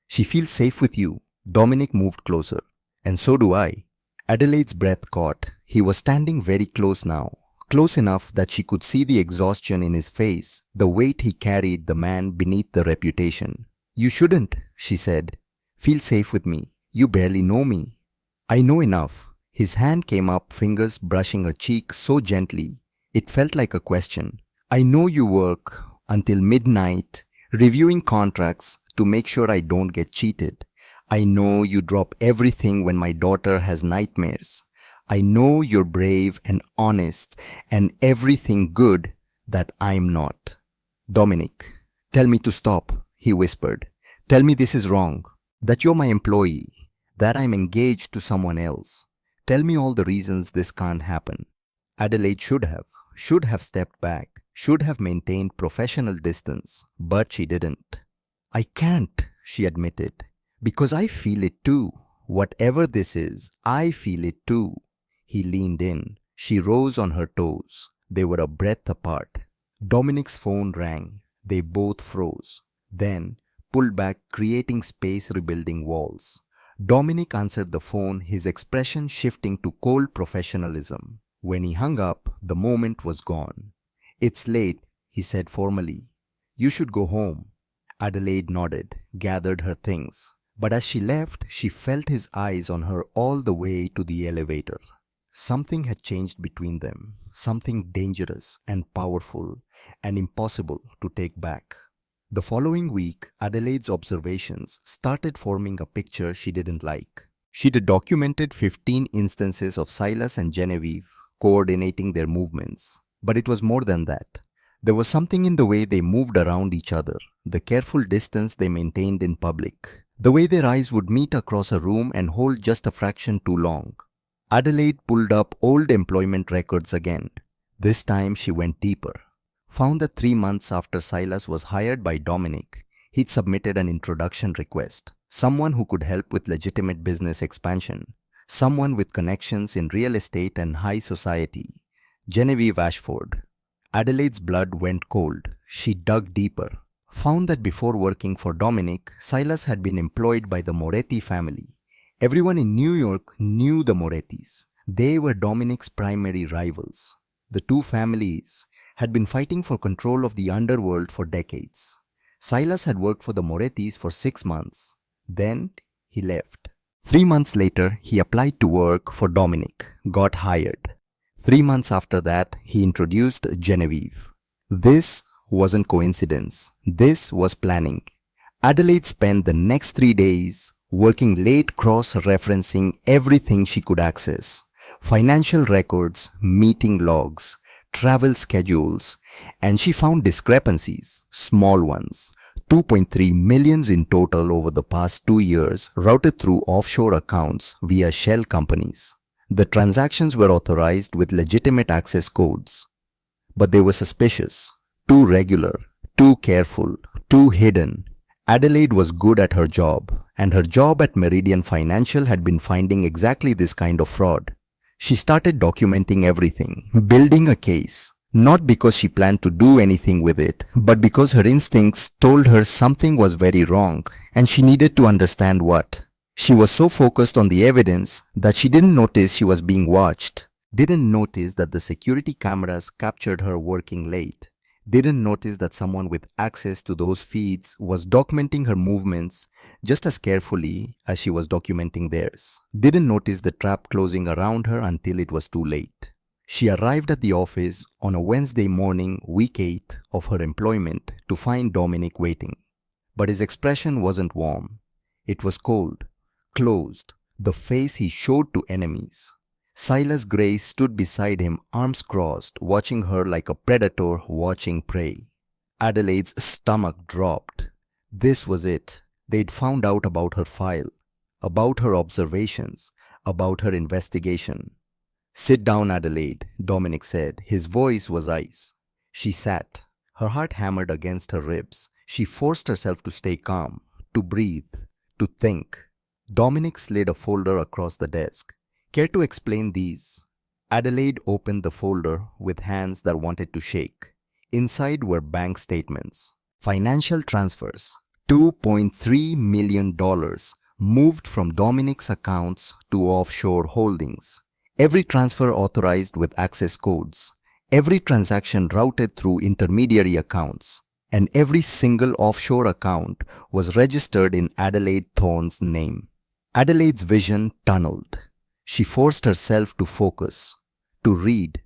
"She feels safe with you." Dominic moved closer. "And so do I." Adelaide's breath caught. He was standing very close now. Close enough that she could see the exhaustion in his face, the weight he carried, the man beneath the reputation. "You shouldn't," she said. "Feel safe with me. You barely know me." "I know enough." His hand came up, fingers brushing her cheek so gently. It felt like a question. "I know you work until midnight, reviewing contracts to make sure I don't get cheated. I know you drop everything when my daughter has nightmares. I know you're brave and honest and everything good that I'm not." "Dominic, tell me to stop," he whispered. "Tell me this is wrong, that you're my employee, that I'm engaged to someone else. Tell me all the reasons this can't happen." Adelaide should have stepped back, should have maintained professional distance, but she didn't. "I can't," she admitted, "because I feel it too. Whatever this is, I feel it too." He leaned in. She rose on her toes. They were a breath apart. Dominic's phone rang. They both froze. Then pulled back, creating space, rebuilding walls. Dominic answered the phone, his expression shifting to cold professionalism. When he hung up, the moment was gone. "It's late," he said formally. "You should go home." Adelaide nodded, gathered her things. But as she left, she felt his eyes on her all the way to the elevator. Something had changed between them, something dangerous and powerful and impossible to take back. The following week, Adelaide's observations started forming a picture she didn't like. She'd documented 15 instances of Silas and Genevieve coordinating their movements. But it was more than that. There was something in the way they moved around each other, the careful distance they maintained in public, the way their eyes would meet across a room and hold just a fraction too long. Adelaide pulled up old employment records again. This time she went deeper. found that 3 months after Silas was hired by Dominic, he'd submitted an introduction request. Someone who could help with legitimate business expansion. Someone with connections in real estate and high society. Genevieve Ashford. Adelaide's blood went cold. She dug deeper. Found that before working for Dominic, Silas had been employed by the Moretti family. Everyone in New York knew the Morettis. They were Dominic's primary rivals. The two families had been fighting for control of the underworld for decades. Silas had worked for the Morettis for 6 months. Then he left. 3 months later, he applied to work for Dominic, got hired. 3 months after that, he introduced Genevieve. This wasn't coincidence. This was planning. Adelaide spent the next 3 days working late, cross-referencing everything she could access. Financial records, meeting logs, travel schedules, and she found discrepancies, small ones. 2.3 million in total over the past 2 years routed through offshore accounts via shell companies. The transactions were authorized with legitimate access codes. But they were suspicious, too regular, too careful, too hidden. Adelaide was good at her job, and her job at Meridian Financial had been finding exactly this kind of fraud. She started documenting everything, building a case. Not because she planned to do anything with it, but because her instincts told her something was very wrong and she needed to understand what. She was so focused on the evidence that she didn't notice she was being watched. Didn't notice that the security cameras captured her working late. Didn't notice that someone with access to those feeds was documenting her movements just as carefully as she was documenting theirs. Didn't notice the trap closing around her until it was too late. She arrived at the office on a Wednesday morning, week 8 of her employment, to find Dominic waiting. But his expression wasn't warm. It was cold, closed, the face he showed to enemies. Silas Gray stood beside him, arms crossed, watching her like a predator watching prey. Adelaide's stomach dropped. This was it. They'd found out about her file, about her observations, about her investigation. "Sit down, Adelaide," Dominic said. His voice was ice. She sat. Her heart hammered against her ribs. She forced herself to stay calm, to breathe, to think. Dominic slid a folder across the desk. "Care to explain these?" Adelaide opened the folder with hands that wanted to shake. Inside were bank statements. Financial transfers. $2.3 million moved from Dominic's accounts to offshore holdings. Every transfer authorized with access codes, every transaction routed through intermediary accounts, and every single offshore account was registered in Adelaide Thorne's name. Adelaide's vision tunneled. She forced herself to focus, to read,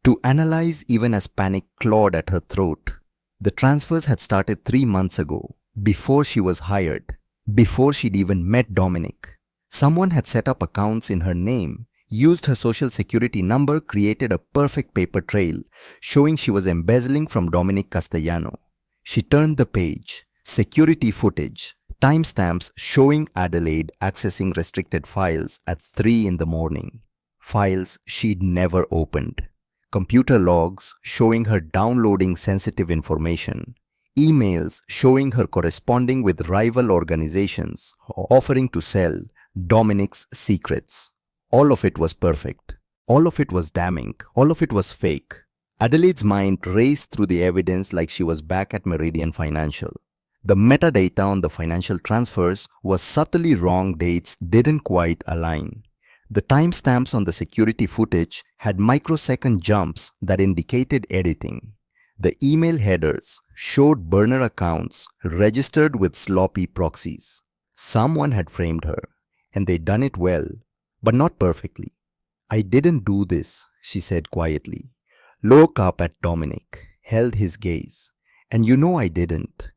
to analyze even as panic clawed at her throat. The transfers had started 3 months ago, before she was hired, before she'd even met Dominic. Someone had set up accounts in her name, used her social security number, created a perfect paper trail showing she was embezzling from Dominic Castellano. She turned the page. Security footage. Timestamps showing Adelaide accessing restricted files at 3 in the morning. Files she'd never opened. Computer logs showing her downloading sensitive information. Emails showing her corresponding with rival organizations offering to sell Dominic's secrets. All of it was perfect. All of it was damning. All of it was fake. Adelaide's mind raced through the evidence like she was back at Meridian Financial. The metadata on the financial transfers was subtly wrong, dates didn't quite align. The timestamps on the security footage had microsecond jumps that indicated editing. The email headers showed burner accounts registered with sloppy proxies. Someone had framed her, and they'd done it well. But not perfectly. "I didn't do this," she said quietly. Looked up at Dominic, held his gaze. "And you know I didn't."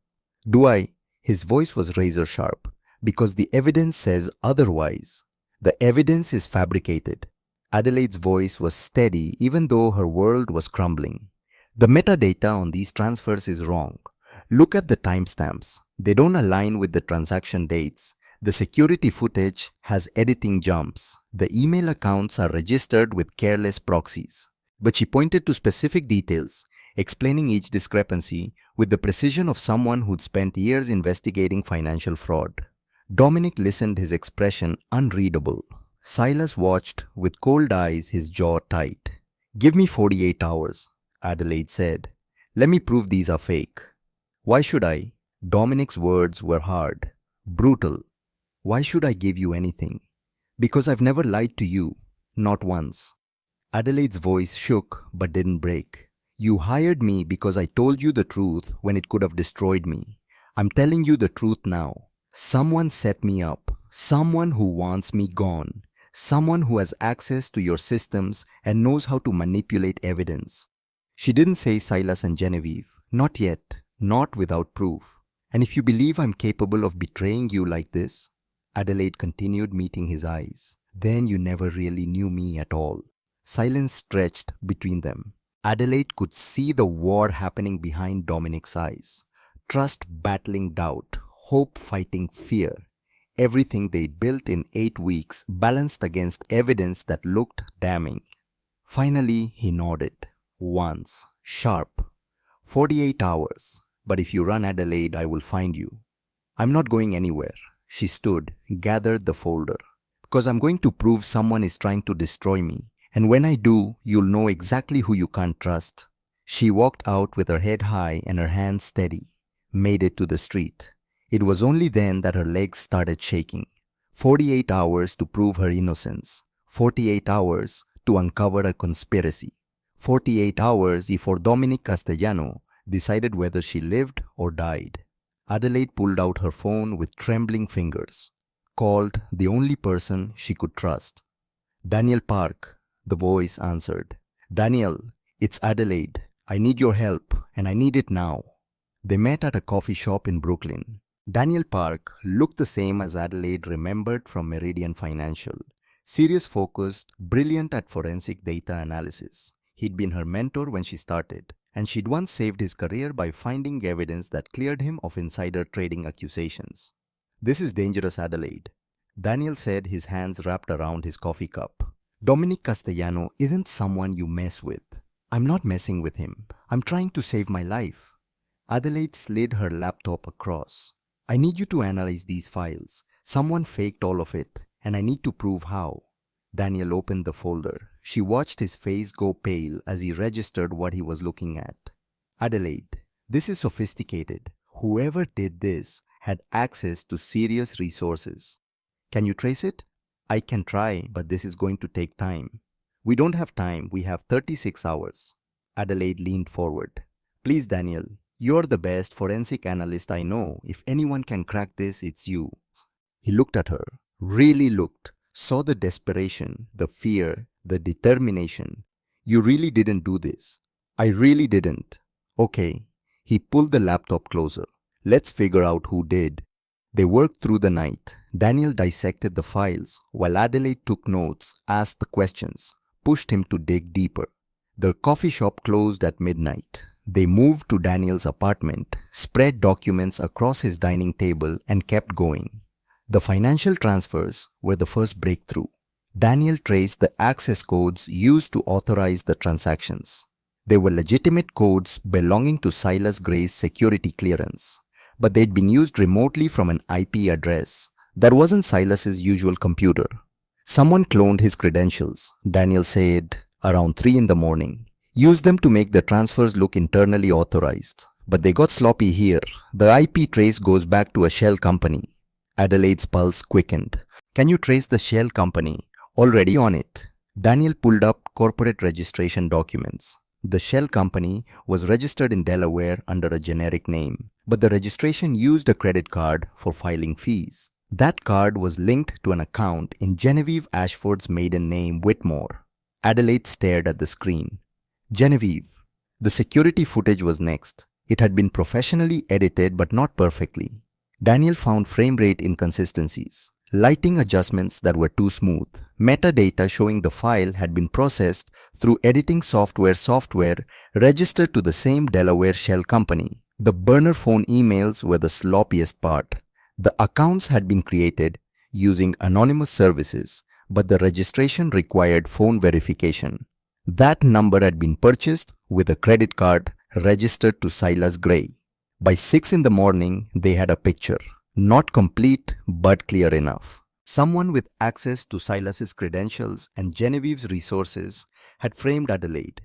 "Do I?" His voice was razor sharp. "Because the evidence says otherwise. The evidence is fabricated." Adelaide's voice was steady even though her world was crumbling. "The metadata on these transfers is wrong. Look at the timestamps. They don't align with the transaction dates. The security footage has editing jumps. The email accounts are registered with careless proxies." But she pointed to specific details. explaining each discrepancy with the precision of someone who'd spent years investigating financial fraud. Dominic listened, his expression unreadable. Silas watched with cold eyes, his jaw tight. "Give me 48 hours, Adelaide said. "Let me prove these are fake." "Why should I?" Dominic's words were hard, brutal. "Why should I give you anything?" "Because I've never lied to you, not once." Adelaide's voice shook but didn't break. "You hired me because I told you the truth when it could have destroyed me. I'm telling you the truth now. Someone set me up. Someone who wants me gone. Someone who has access to your systems and knows how to manipulate evidence." She didn't say Silas and Genevieve. "Not yet. Not without proof. And if you believe I'm capable of betraying you like this," Adelaide continued, meeting his eyes, "then you never really knew me at all." Silence stretched between them. Adelaide could see the war happening behind Dominic's eyes. Trust battling doubt, hope fighting fear. Everything they'd built in 8 weeks balanced against evidence that looked damning. Finally, he nodded. Once. Sharp. 48 hours. But if you run, Adelaide, I will find you. I'm not going anywhere. She stood, gathered the folder. Because I'm going to prove someone is trying to destroy me. And when I do, you'll know exactly who you can't trust. She walked out with her head high and her hands steady. Made it to the street. It was only then that her legs started shaking. 48 hours to prove her innocence. 48 hours to uncover a conspiracy. 48 hours before Dominic Castellano decided whether she lived or died. Adelaide pulled out her phone with trembling fingers. Called the only person she could trust. "Daniel Park," the voice answered. "Daniel, it's Adelaide. I need your help, and I need it now." They met at a coffee shop in Brooklyn. Daniel Park looked the same as Adelaide remembered from Meridian Financial. Serious, focused, brilliant at forensic data analysis. He'd been her mentor when she started, and she'd once saved his career by finding evidence that cleared him of insider trading accusations. "This is dangerous, Adelaide," Daniel said, his hands wrapped around his coffee cup. "Dominic Castellano isn't someone you mess with." "I'm not messing with him. I'm trying to save my life." Adelaide slid her laptop across. "I need you to analyze these files. Someone faked all of it, and I need to prove how." Daniel opened the folder. She watched his face go pale as he registered what he was looking at. "Adelaide, this is sophisticated. Whoever did this had access to serious resources. Can you trace it?" "I can try, but this is going to take time." "We don't have time. We have 36 hours. Adelaide leaned forward. "Please, Daniel, you're the best forensic analyst I know. If anyone can crack this, it's you." He looked at her, really looked, saw the desperation, the fear, the determination. "You really didn't do this." "I really didn't." "Okay." He pulled the laptop closer. "Let's figure out who did." They worked through the night. Daniel dissected the files, while Adelaide took notes, asked the questions, pushed him to dig deeper. The coffee shop closed at midnight. They moved to Daniel's apartment, spread documents across his dining table, and kept going. The financial transfers were the first breakthrough. Daniel traced the access codes used to authorize the transactions. They were legitimate codes belonging to Silas Gray's security clearance, but they'd been used remotely from an IP address that wasn't Silas's usual computer. Someone cloned his credentials, Daniel said, around 3 in the morning. Used them to make the transfers look internally authorized. But they got sloppy here. The IP trace goes back to a shell company. Adelaide's pulse quickened. "Can you trace the shell company?" "Already on it." Daniel pulled up corporate registration documents. The shell company was registered in Delaware under a generic name, but the registration used a credit card for filing fees. That card was linked to an account in Genevieve Ashford's maiden name, Whitmore. Adelaide stared at the screen. Genevieve. The security footage was next. It had been professionally edited but not perfectly. Daniel found frame rate inconsistencies, lighting adjustments that were too smooth, metadata showing the file had been processed through editing software registered to the same Delaware shell company. The burner phone emails were the sloppiest part. The accounts had been created using anonymous services, but the registration required phone verification. That number had been purchased with a credit card registered to Silas Gray. By 6 in the morning, they had a picture. Not complete, but clear enough. Someone with access to Silas's credentials and Genevieve's resources had framed Adelaide.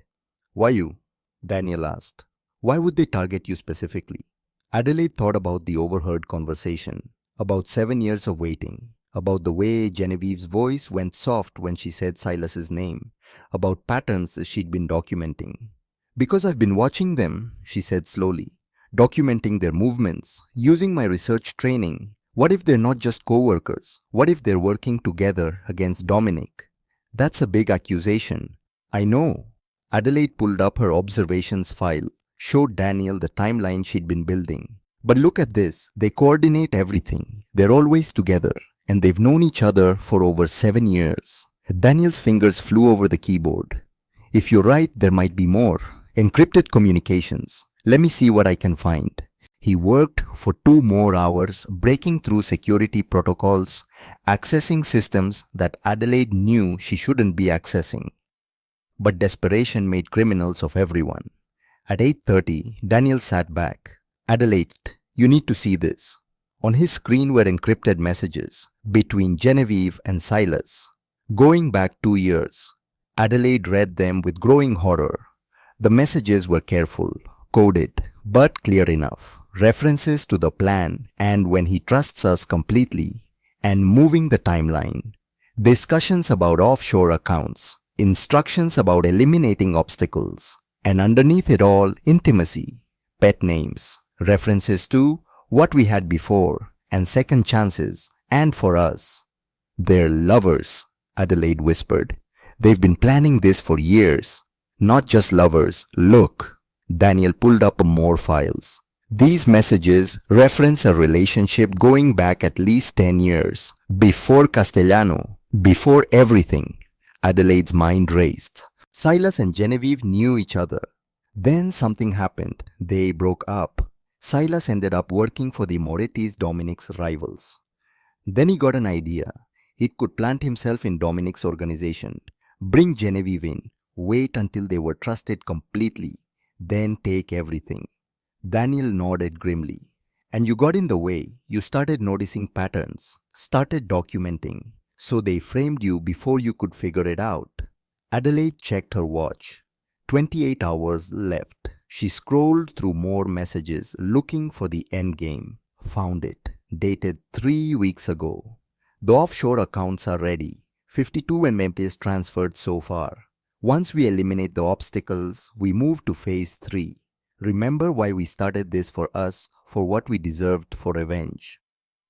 "Why you?" Daniel asked. "Why would they target you specifically?" Adelaide thought about the overheard conversation, about 7 years of waiting, about the way Genevieve's voice went soft when she said Silas's name, about patterns she'd been documenting. "Because I've been watching them," she said slowly, "documenting their movements, using my research training. What if they're not just co-workers? What if they're working together against Dominic?" "That's a big accusation." "I know." Adelaide pulled up her observations file, showed Daniel the timeline she'd been building. "But look at this, they coordinate everything. They're always together, and they've known each other for over 7 years. Daniel's fingers flew over the keyboard. "If you're right, there might be more. Encrypted communications. Let me see what I can find." He worked for 2 more hours, breaking through security protocols, accessing systems that Adelaide knew she shouldn't be accessing. But desperation made criminals of everyone. At 8:30, Daniel sat back. "Adelaide, you need to see this." On his screen were encrypted messages between Genevieve and Silas, going back 2 years. Adelaide read them with growing horror. The messages were careful, coded, but clear enough. References to the plan and when he trusts us completely, and moving the timeline. Discussions about offshore accounts, instructions about eliminating obstacles, and underneath it all, intimacy, pet names, references to what we had before, and second chances, and for us. "They're lovers," Adelaide whispered. "They've been planning this for years. Not just lovers. Look." Daniel pulled up more files. These messages reference a relationship going back at least 10 years. Before Castellano. Before everything. Adelaide's mind raced. Silas and Genevieve knew each other. Then something happened. They broke up. Silas ended up working for the Moretti's Dominic's rivals. Then he got an idea. He could plant himself in Dominic's organization, bring Genevieve in, wait until they were trusted completely, then take everything. Daniel nodded grimly. "And you got in the way. You started noticing patterns, started documenting, so they framed you before you could figure it out." Adelaide checked her watch. 28 hours left. She scrolled through more messages looking for the end game. Found it. Dated 3 weeks ago. "The offshore accounts are ready. 52 MMPs transferred so far. Once we eliminate the obstacles, we move to phase 3. Remember why we started this for us, for what we deserved for revenge."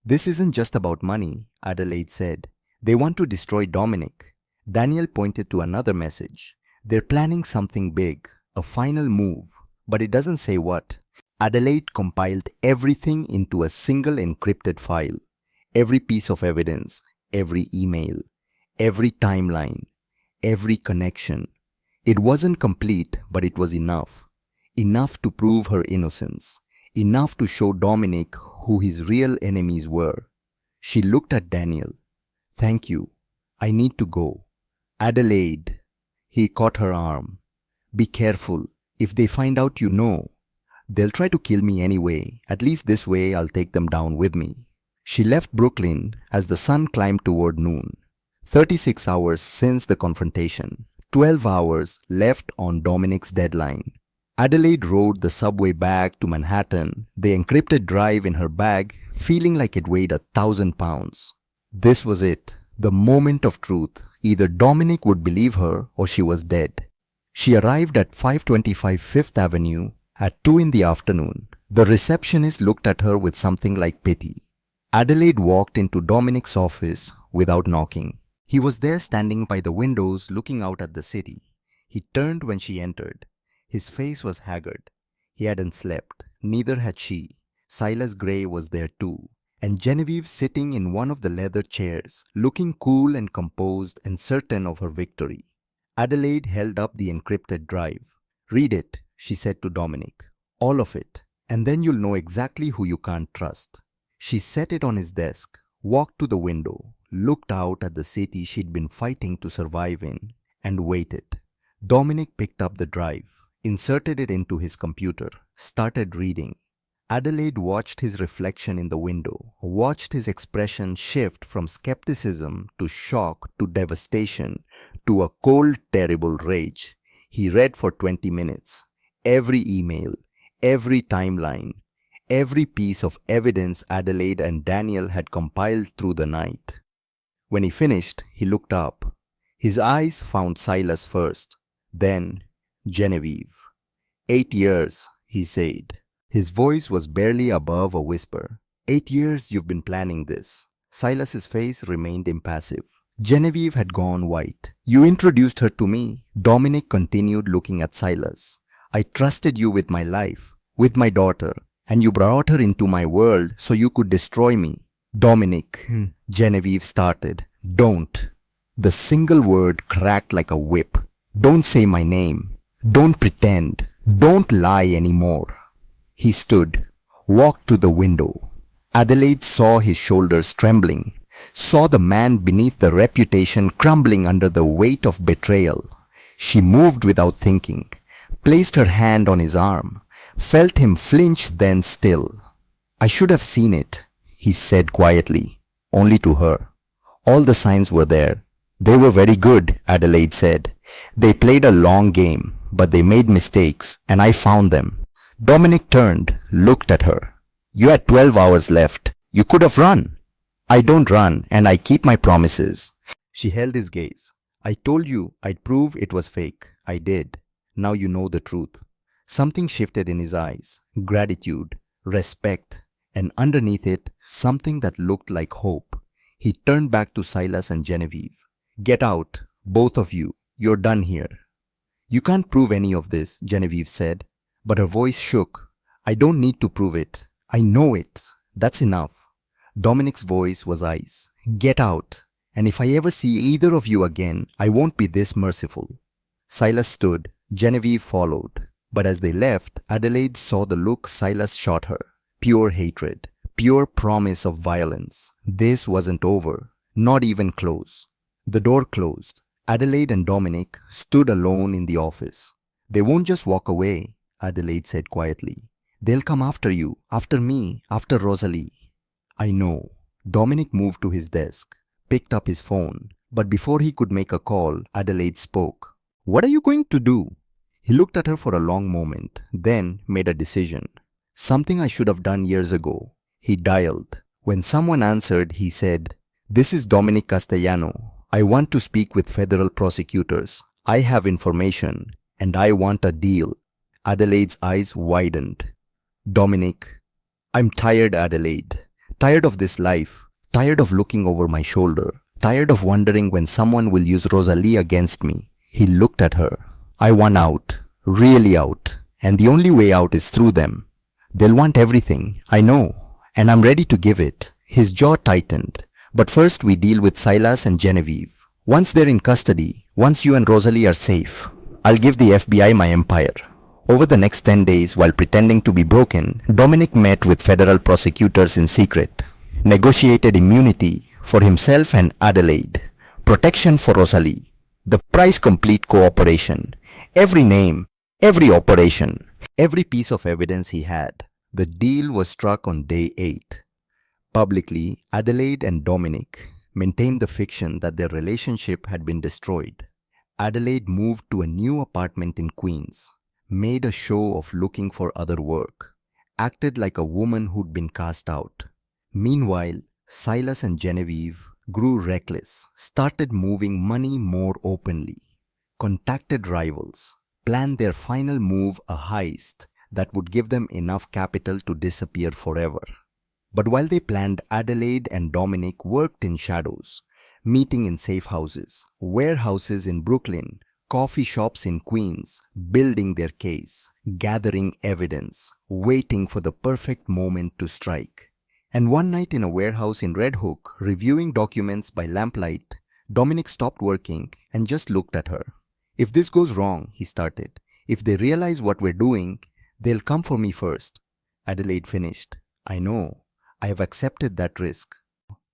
"This isn't just about money," Adelaide said. "They want to destroy Dominic." Daniel pointed to another message. "They're planning something big, a final move, but it doesn't say what." Adelaide compiled everything into a single encrypted file. Every piece of evidence, every email, every timeline, every connection. It wasn't complete, but it was enough. Enough to prove her innocence. Enough to show Dominic who his real enemies were. She looked at Daniel. "Thank you. I need to go." "Adelaide." He caught her arm. "Be careful. If they find out you know, they'll try to kill me anyway. At least this way I'll take them down with me." She left Brooklyn as the sun climbed toward noon. 36 hours since the confrontation. 12 hours left on Dominic's deadline. Adelaide rode the subway back to Manhattan, the encrypted drive in her bag, feeling like it weighed 1,000 pounds. This was it. The moment of truth. Either Dominic would believe her or she was dead. She arrived at 525 Fifth Avenue at 2 in the afternoon. The receptionist looked at her with something like pity. Adelaide walked into Dominic's office without knocking. He was there standing by the windows looking out at the city. He turned when she entered. His face was haggard. He hadn't slept. Neither had she. Silas Gray was there too, and Genevieve sitting in one of the leather chairs, looking cool and composed and certain of her victory. Adelaide held up the encrypted drive. "Read it," she said to Dominic. "All of it, and then you'll know exactly who you can't trust." She set it on his desk, walked to the window, looked out at the city she'd been fighting to survive in, and waited. Dominic picked up the drive. inserted it into his computer, started reading. Adelaide watched his reflection in the window, watched his expression shift from skepticism to shock to devastation to a cold, terrible rage. He read for 20 minutes. Every email, every timeline, every piece of evidence Adelaide and Daniel had compiled through the night. When he finished, he looked up. His eyes found Silas first, then Genevieve. 8 years, he said. His voice was barely above a whisper. 8 years you've been planning this. Silas's face remained impassive. Genevieve had gone white. You introduced her to me. Dominic continued looking at Silas. I trusted you with my life, with my daughter, and you brought her into my world so you could destroy me. Dominic, Genevieve started. Don't. The single word cracked like a whip. Don't say my name. Don't pretend. Don't lie anymore. He stood, walked to the window. Adelaide saw his shoulders trembling, saw the man beneath the reputation crumbling under the weight of betrayal. She moved without thinking, placed her hand on his arm, felt him flinch, then still. I should have seen it, he said quietly, only to her. All the signs were there. They were very good, Adelaide said. They played a long game, but they made mistakes, and I found them. Dominic turned, looked at her. You had 12 hours left. You could have run. I don't run, and I keep my promises. She held his gaze. I told you I'd prove it was fake. I did. Now you know the truth. Something shifted in his eyes. Gratitude, respect, and underneath it, something that looked like hope. He turned back to Silas and Genevieve. Get out, both of you. You're done here. You can't prove any of this, Genevieve said. But her voice shook. I don't need to prove it. I know it. That's enough. Dominic's voice was ice. Get out. And if I ever see either of you again, I won't be this merciful. Silas stood. Genevieve followed. But as they left, Adelaide saw the look Silas shot her. Pure hatred. Pure promise of violence. This wasn't over. Not even close. The door closed. Adelaide and Dominic stood alone in the office. They won't just walk away, Adelaide said quietly. They'll come after you, after me, after Rosalie. I know. Dominic moved to his desk, picked up his phone, but before he could make a call, Adelaide spoke. What are you going to do? He looked at her for a long moment, then made a decision. Something I should have done years ago. He dialed. When someone answered, he said, This is Dominic Castellano. I want to speak with federal prosecutors. I have information, and I want a deal. Adelaide's eyes widened. Dominic, I'm tired, Adelaide. Tired of this life. Tired of looking over my shoulder. Tired of wondering when someone will use Rosalie against me. He looked at her. I want out. Really out. And the only way out is through them. They'll want everything, I know. And I'm ready to give it. His jaw tightened. But first we deal with Silas and Genevieve. Once they're in custody, once you and Rosalie are safe, I'll give the FBI my empire. Over the next 10 days, while pretending to be broken, Dominic met with federal prosecutors in secret, negotiated immunity for himself and Adelaide, protection for Rosalie, the price complete cooperation, every name, every operation, every piece of evidence he had. The deal was struck on day 8. Publicly, Adelaide and Dominic maintained the fiction that their relationship had been destroyed. Adelaide moved to a new apartment in Queens, made a show of looking for other work, acted like a woman who'd been cast out. Meanwhile, Silas and Genevieve grew reckless, started moving money more openly, contacted rivals, planned their final move, a heist that would give them enough capital to disappear forever. But while they planned, Adelaide and Dominic worked in shadows, meeting in safe houses, warehouses in Brooklyn, coffee shops in Queens, building their case, gathering evidence, waiting for the perfect moment to strike. And one night in a warehouse in Red Hook, reviewing documents by lamplight, Dominic stopped working and just looked at her. If this goes wrong, he started, if they realize what we're doing, they'll come for me first. Adelaide finished. I know. I have accepted that risk.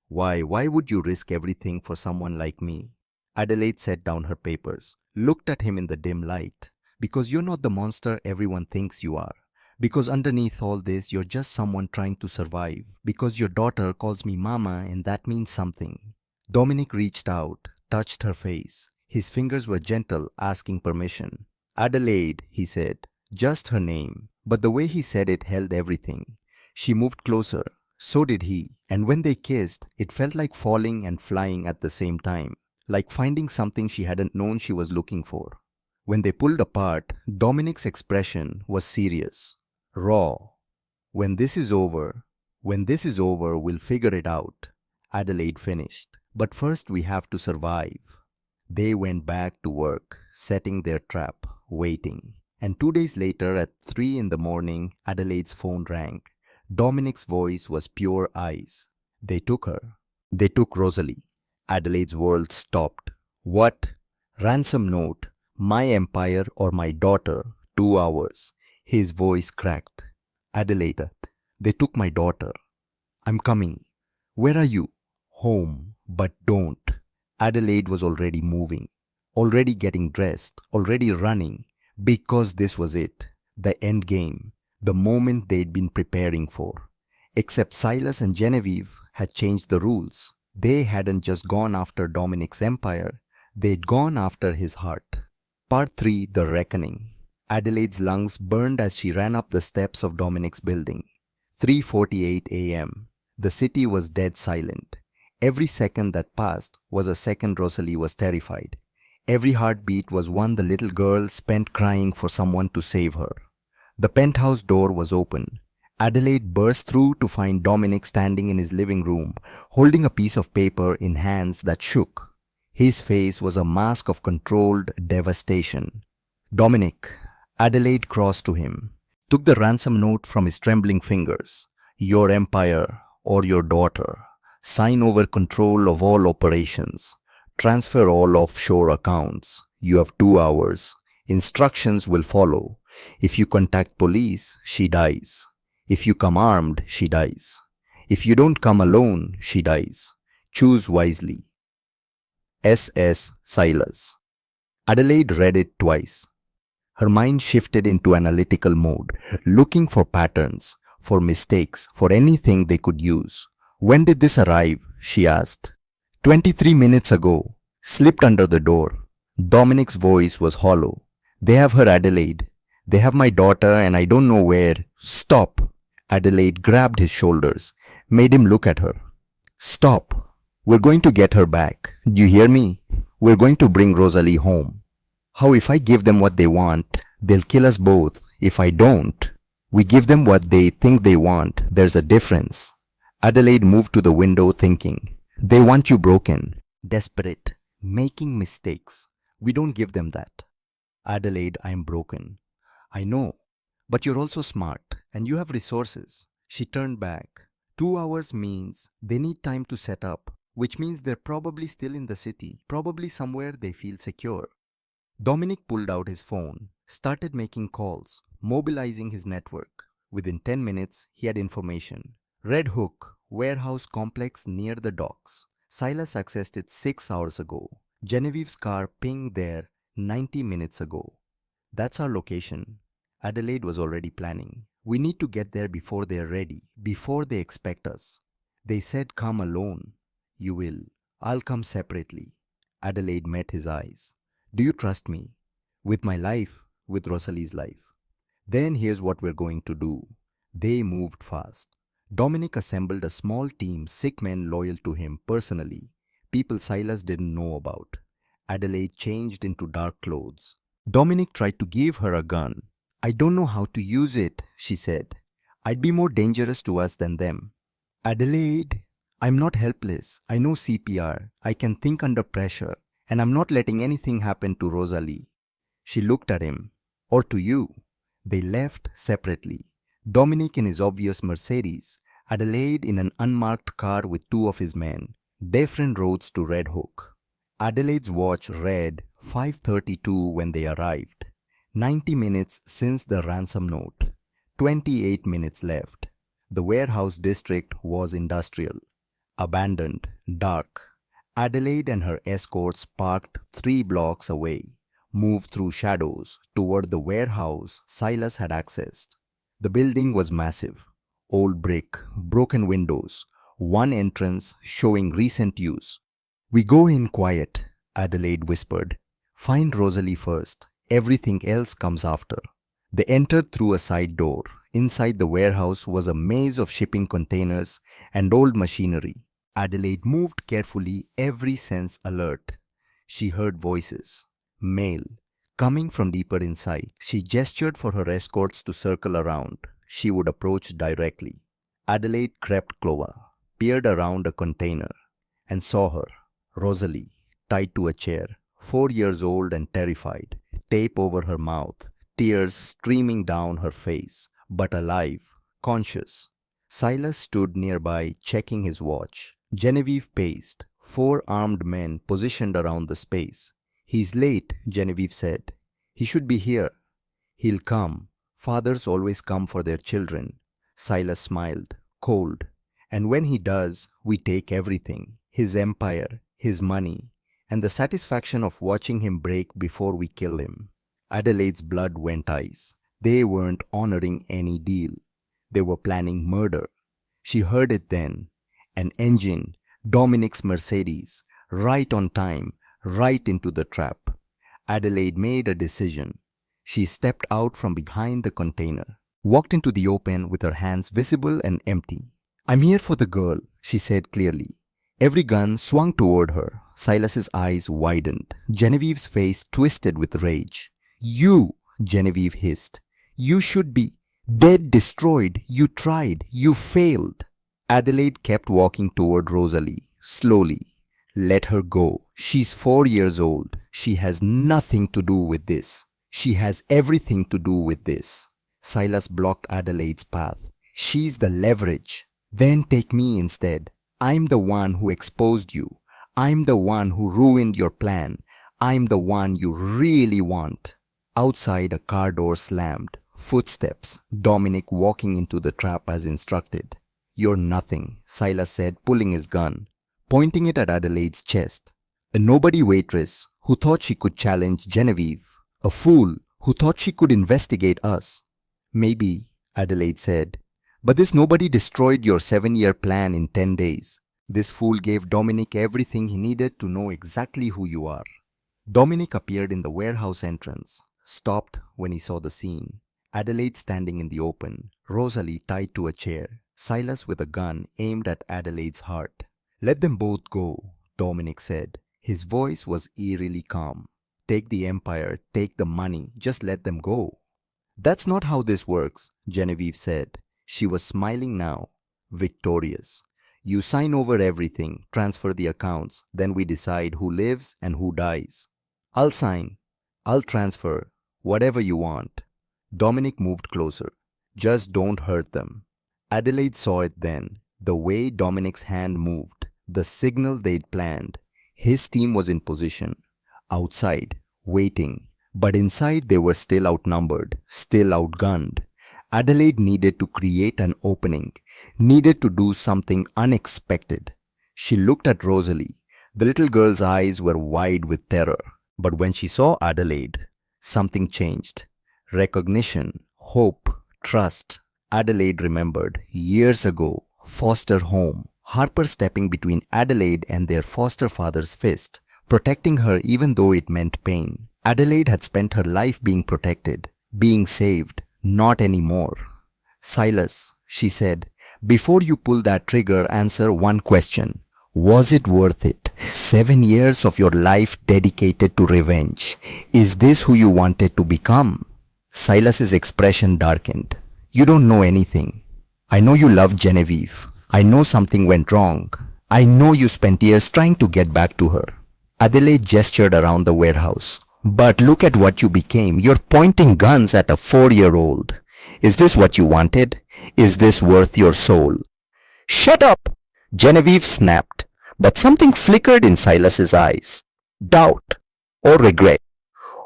Why would you risk everything for someone like me? Adelaide set down her papers, looked at him in the dim light. Because you're not the monster everyone thinks you are. Because underneath all this, you're just someone trying to survive. Because your daughter calls me mama and that means something. Dominic reached out, touched her face. His fingers were gentle, asking permission. Adelaide, he said. Just her name. But the way he said it held everything. She moved closer. So did he. And when they kissed, it felt like falling and flying at the same time. Like finding something she hadn't known she was looking for. When they pulled apart, Dominic's expression was serious. Raw. When this is over, we'll figure it out, Adelaide finished. But first we have to survive. They went back to work, setting their trap, waiting. And 2 days later at 3 in the morning, Adelaide's phone rang. Dominic's voice was pure ice. They took her. They took Rosalie. Adelaide's world stopped. What? Ransom note. My empire or my daughter. 2 hours. His voice cracked. Adelaide, they took my daughter. I'm coming. Where are you? Home. But don't. Adelaide was already moving. Already getting dressed. Already running. Because this was it. The end game. The moment they'd been preparing for. Except Silas and Genevieve had changed the rules. They hadn't just gone after Dominic's empire. They'd gone after his heart. Part 3, The Reckoning. Adelaide's lungs burned as she ran up the steps of Dominic's building. 3:48 a.m. The city was dead silent. Every second that passed was a second Rosalie was terrified. Every heartbeat was one the little girl spent crying for someone to save her. The penthouse door was open. Adelaide burst through to find Dominic standing in his living room, holding a piece of paper in hands that shook. His face was a mask of controlled devastation. Dominic. Adelaide crossed to him, took the ransom note from his trembling fingers. Your empire or your daughter. Sign over control of all operations. Transfer all offshore accounts. You have 2 hours. Instructions will follow. If you contact police, she dies. If you come armed, she dies. If you don't come alone, she dies. Choose wisely. S.S. Silas. Adelaide read it twice. Her mind shifted into analytical mode, looking for patterns, for mistakes, for anything they could use. When did this arrive? She asked. 23 minutes ago. Slipped under the door. Dominic's voice was hollow. They have her, Adelaide. They have my daughter and I don't know where. Stop. Adelaide grabbed his shoulders, made him look at her. Stop. We're going to get her back. Do you hear me? We're going to bring Rosalie home. How if I give them what they want, they'll kill us both. If I don't, we give them what they think they want. There's a difference. Adelaide moved to the window thinking. They want you broken, desperate, making mistakes. We don't give them that. Adelaide, I am broken. I know, but you're also smart and you have resources. She turned back. 2 hours means they need time to set up, which means they're probably still in the city, probably somewhere they feel secure. Dominic pulled out his phone, started making calls, mobilizing his network. Within 10 minutes, he had information. Red Hook, warehouse complex near the docks. Silas accessed it 6 hours ago. Genevieve's car pinged there 90 minutes ago. That's our location. Adelaide was already planning. We need to get there before they're ready, before they expect us. They said come alone. You will. I'll come separately. Adelaide met his eyes. Do you trust me? With my life, with Rosalie's life. Then here's what we're going to do. They moved fast. Dominic assembled a small team, 6 men loyal to him personally, people Silas didn't know about. Adelaide changed into dark clothes. Dominic tried to give her a gun. I don't know how to use it, she said. I'd be more dangerous to us than them. Adelaide, I'm not helpless. I know CPR. I can think under pressure. And I'm not letting anything happen to Rosalie. She looked at him. Or to you. They left separately. Dominic in his obvious Mercedes, Adelaide in an unmarked car with 2 of his men. Different roads to Red Hook. Adelaide's watch read 5:32 when they arrived. 90 minutes since the ransom note. 28 minutes left. The warehouse district was industrial. Abandoned, dark. Adelaide and her escorts parked 3 blocks away. moved through shadows toward the warehouse Silas had accessed. The building was massive. Old brick, broken windows, one entrance showing recent use. "We go in quiet," Adelaide whispered. "Find Rosalie first. Everything else comes after." They entered through a side door. Inside the warehouse was a maze of shipping containers and old machinery. Adelaide moved carefully, every sense alert. She heard voices. Male. Coming from deeper inside. She gestured for her escorts to circle around. She would approach directly. Adelaide crept closer, peered around a container, and saw her, Rosalie, tied to a chair, 4 years old and terrified, tape over her mouth, tears streaming down her face, but alive, conscious. Silas stood nearby, checking his watch. Genevieve paced, 4 armed men positioned around the space. "He's late," Genevieve said. "He should be here." "He'll come. Fathers always come for their children." Silas smiled, cold. "And when he does, we take everything. His empire, his money, and the satisfaction of watching him break before we kill him." Adelaide's blood went ice. They weren't honoring any deal. They were planning murder. She heard it then. An engine, Dominic's Mercedes, right on time, right into the trap. Adelaide made a decision. She stepped out from behind the container, walked into the open with her hands visible and empty. "I'm here for the girl," she said clearly. Every gun swung toward her. Silas's eyes widened. Genevieve's face twisted with rage. "You," Genevieve hissed. "You should be dead, destroyed. You tried. You failed." Adelaide kept walking toward Rosalie, slowly. "Let her go. She's 4 years old. She has nothing to do with this. She has everything to do with this." Silas blocked Adelaide's path. "She's the leverage. Then take me instead. I'm the one who exposed you. I'm the one who ruined your plan. I'm the one you really want." Outside, a car door slammed. Footsteps. Dominic walking into the trap as instructed. "You're nothing," Silas said, pulling his gun, pointing it at Adelaide's chest. A nobody waitress who thought she could challenge Genevieve. A fool who thought she could investigate us. "Maybe," Adelaide said, "but this nobody destroyed your 7-year plan in 10 days. This fool gave Dominic everything he needed to know exactly who you are." Dominic appeared in the warehouse entrance, stopped when he saw the scene. Adelaide standing in the open, Rosalie tied to a chair, Silas with a gun aimed at Adelaide's heart. "Let them both go," Dominic said. His voice was eerily calm. "Take the empire, take the money, just let them go." "That's not how this works," Genevieve said. She was smiling now, victorious. "You sign over everything, transfer the accounts, then we decide who lives and who dies." "I'll sign. I'll transfer. Whatever you want." Dominic moved closer. "Just don't hurt them." Adelaide saw it then, the way Dominic's hand moved, the signal they'd planned. His team was in position, outside, waiting, but inside they were still outnumbered, still outgunned. Adelaide needed to create an opening, needed to do something unexpected. She looked at Rosalie. The little girl's eyes were wide with terror. But when she saw Adelaide, something changed. Recognition, hope, trust. Adelaide remembered, years ago, foster home. Harper stepping between Adelaide and their foster father's fist, protecting her even though it meant pain. Adelaide had spent her life being protected, being saved. Not anymore. "Silas," she said, "before you pull that trigger, answer one question. Was it worth it? 7 years of your life dedicated to revenge. Is this who you wanted to become?" Silas's expression darkened. "You don't know anything. I know you loved Genevieve. I know something went wrong. I know you spent years trying to get back to her." Adelaide gestured around the warehouse. "But look at what you became. You're pointing guns at a 4-year-old. Is this what you wanted? Is this worth your soul?" "Shut up!" Genevieve snapped, but something flickered in Silas's eyes. Doubt, or regret,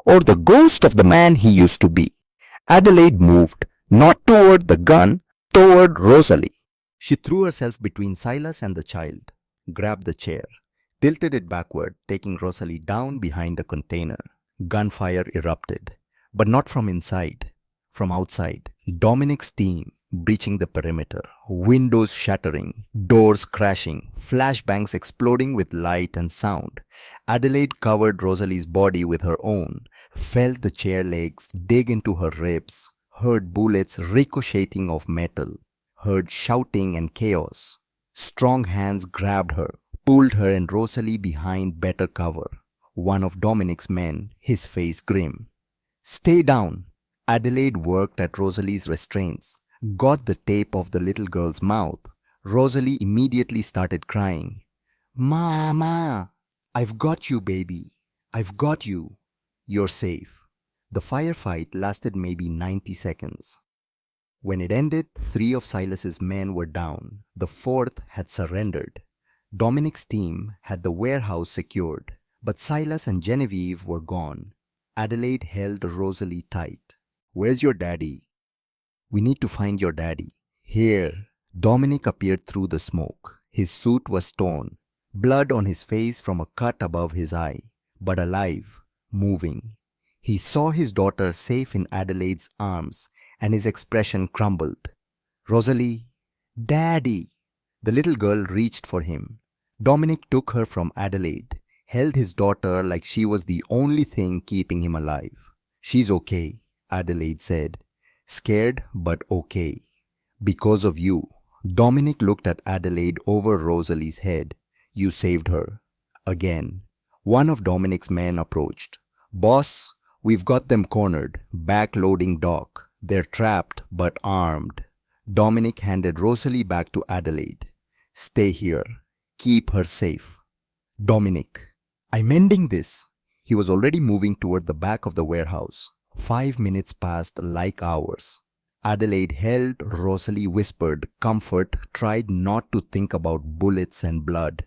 or the ghost of the man he used to be. Adelaide moved, not toward the gun, toward Rosalie. She threw herself between Silas and the child, grabbed the chair, tilted it backward, taking Rosalie down behind a container. Gunfire erupted, but not from inside, from outside. Dominic's team breaching the perimeter, windows shattering, doors crashing, flashbangs exploding with light and sound. Adelaide covered Rosalie's body with her own, felt the chair legs dig into her ribs, heard bullets ricocheting off metal, heard shouting and chaos. Strong hands grabbed her, pulled her and Rosalie behind better cover. One of Dominic's men, his face grim. "Stay down." Adelaide worked at Rosalie's restraints, got the tape off the little girl's mouth. Rosalie immediately started crying. "Mama, I've got you, baby. I've got you. You're safe." The firefight lasted maybe 90 seconds. When it ended, 3 of Silas's men were down. The 4th had surrendered. Dominic's team had the warehouse secured, but Silas and Genevieve were gone. Adelaide held Rosalie tight. "Where's your daddy?" "We need to find your daddy." "Here." Dominic appeared through the smoke. His suit was torn, blood on his face from a cut above his eye, but alive, moving. He saw his daughter safe in Adelaide's arms, and his expression crumbled. "Rosalie." "Daddy." The little girl reached for him. Dominic took her from Adelaide, held his daughter like she was the only thing keeping him alive. "She's okay," Adelaide said. "Scared, but okay. Because of you." Dominic looked at Adelaide over Rosalie's head. "You saved her." Again. One of Dominic's men approached. "Boss, we've got them cornered. Backloading dock. They're trapped, but armed." Dominic handed Rosalie back to Adelaide. "Stay here. Keep her safe." "Dominic, I'm ending this." He was already moving toward the back of the warehouse. 5 minutes passed like hours. Adelaide held, Rosalie whispered comfort, tried not to think about bullets and blood.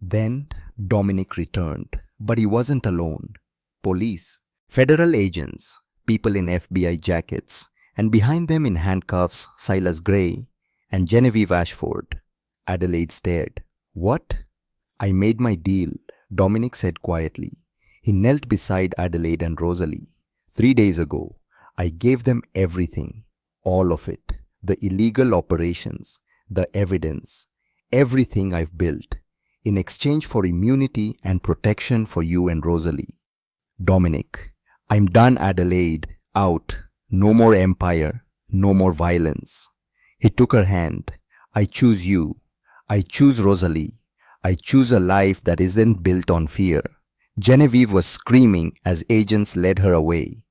Then Dominic returned, but he wasn't alone. Police, federal agents, people in FBI jackets, and behind them in handcuffs, Silas Gray and Genevieve Ashford. Adelaide stared. "What?" "I made my deal," Dominic said quietly. He knelt beside Adelaide and Rosalie. 3 days ago, I gave them everything. All of it. The illegal operations, the evidence, everything I've built, in exchange for immunity and protection for you and Rosalie. "Dominic, I'm done, Adelaide. Out. No more empire. No more violence." He took her hand. "I choose you. I choose Rosalie. I choose a life that isn't built on fear." Genevieve was screaming as agents led her away.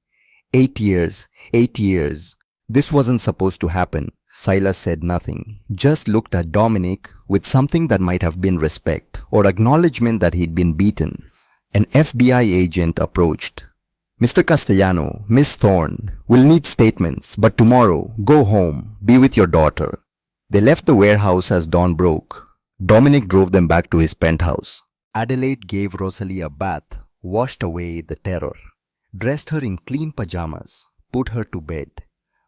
8 years, 8 years. This wasn't supposed to happen. Silas said nothing, just looked at Dominic with something that might have been respect or acknowledgement that he'd been beaten. An FBI agent approached. "Mr. Castellano, Miss Thorne, we'll need statements, but tomorrow, go home, be with your daughter." They left the warehouse as dawn broke. Dominic drove them back to his penthouse. Adelaide gave Rosalie a bath, washed away the terror, dressed her in clean pajamas, put her to bed.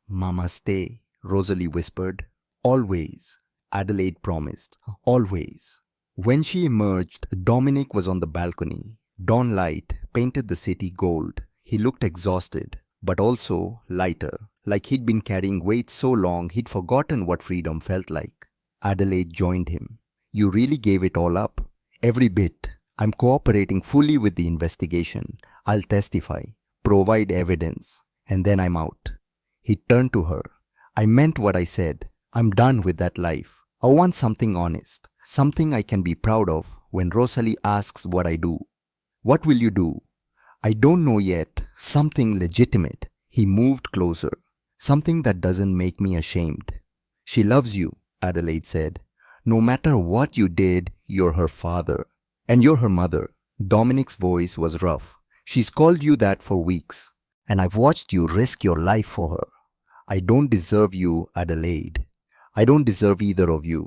"Mama, stay," Rosalie whispered. "Always," Adelaide promised. "Always." When she emerged, Dominic was on the balcony. Dawn light painted the city gold. He looked exhausted, but also lighter, like he'd been carrying weight so long he'd forgotten what freedom felt like. Adelaide joined him. "You really gave it all up?" "Every bit. I'm cooperating fully with the investigation. I'll testify, provide evidence, and then I'm out." He turned to her. "I meant what I said. I'm done with that life. I want something honest, something I can be proud of when Rosalie asks what I do." "What will you do?" "I don't know yet. Something legitimate." He moved closer. "Something that doesn't make me ashamed." "She loves you," Adelaide said. "No matter what you did, you're her father. And you're her mother." Dominic's voice was rough. "She's called you that for weeks, and I've watched you risk your life for her. I don't deserve you, Adelaide. I don't deserve either of you.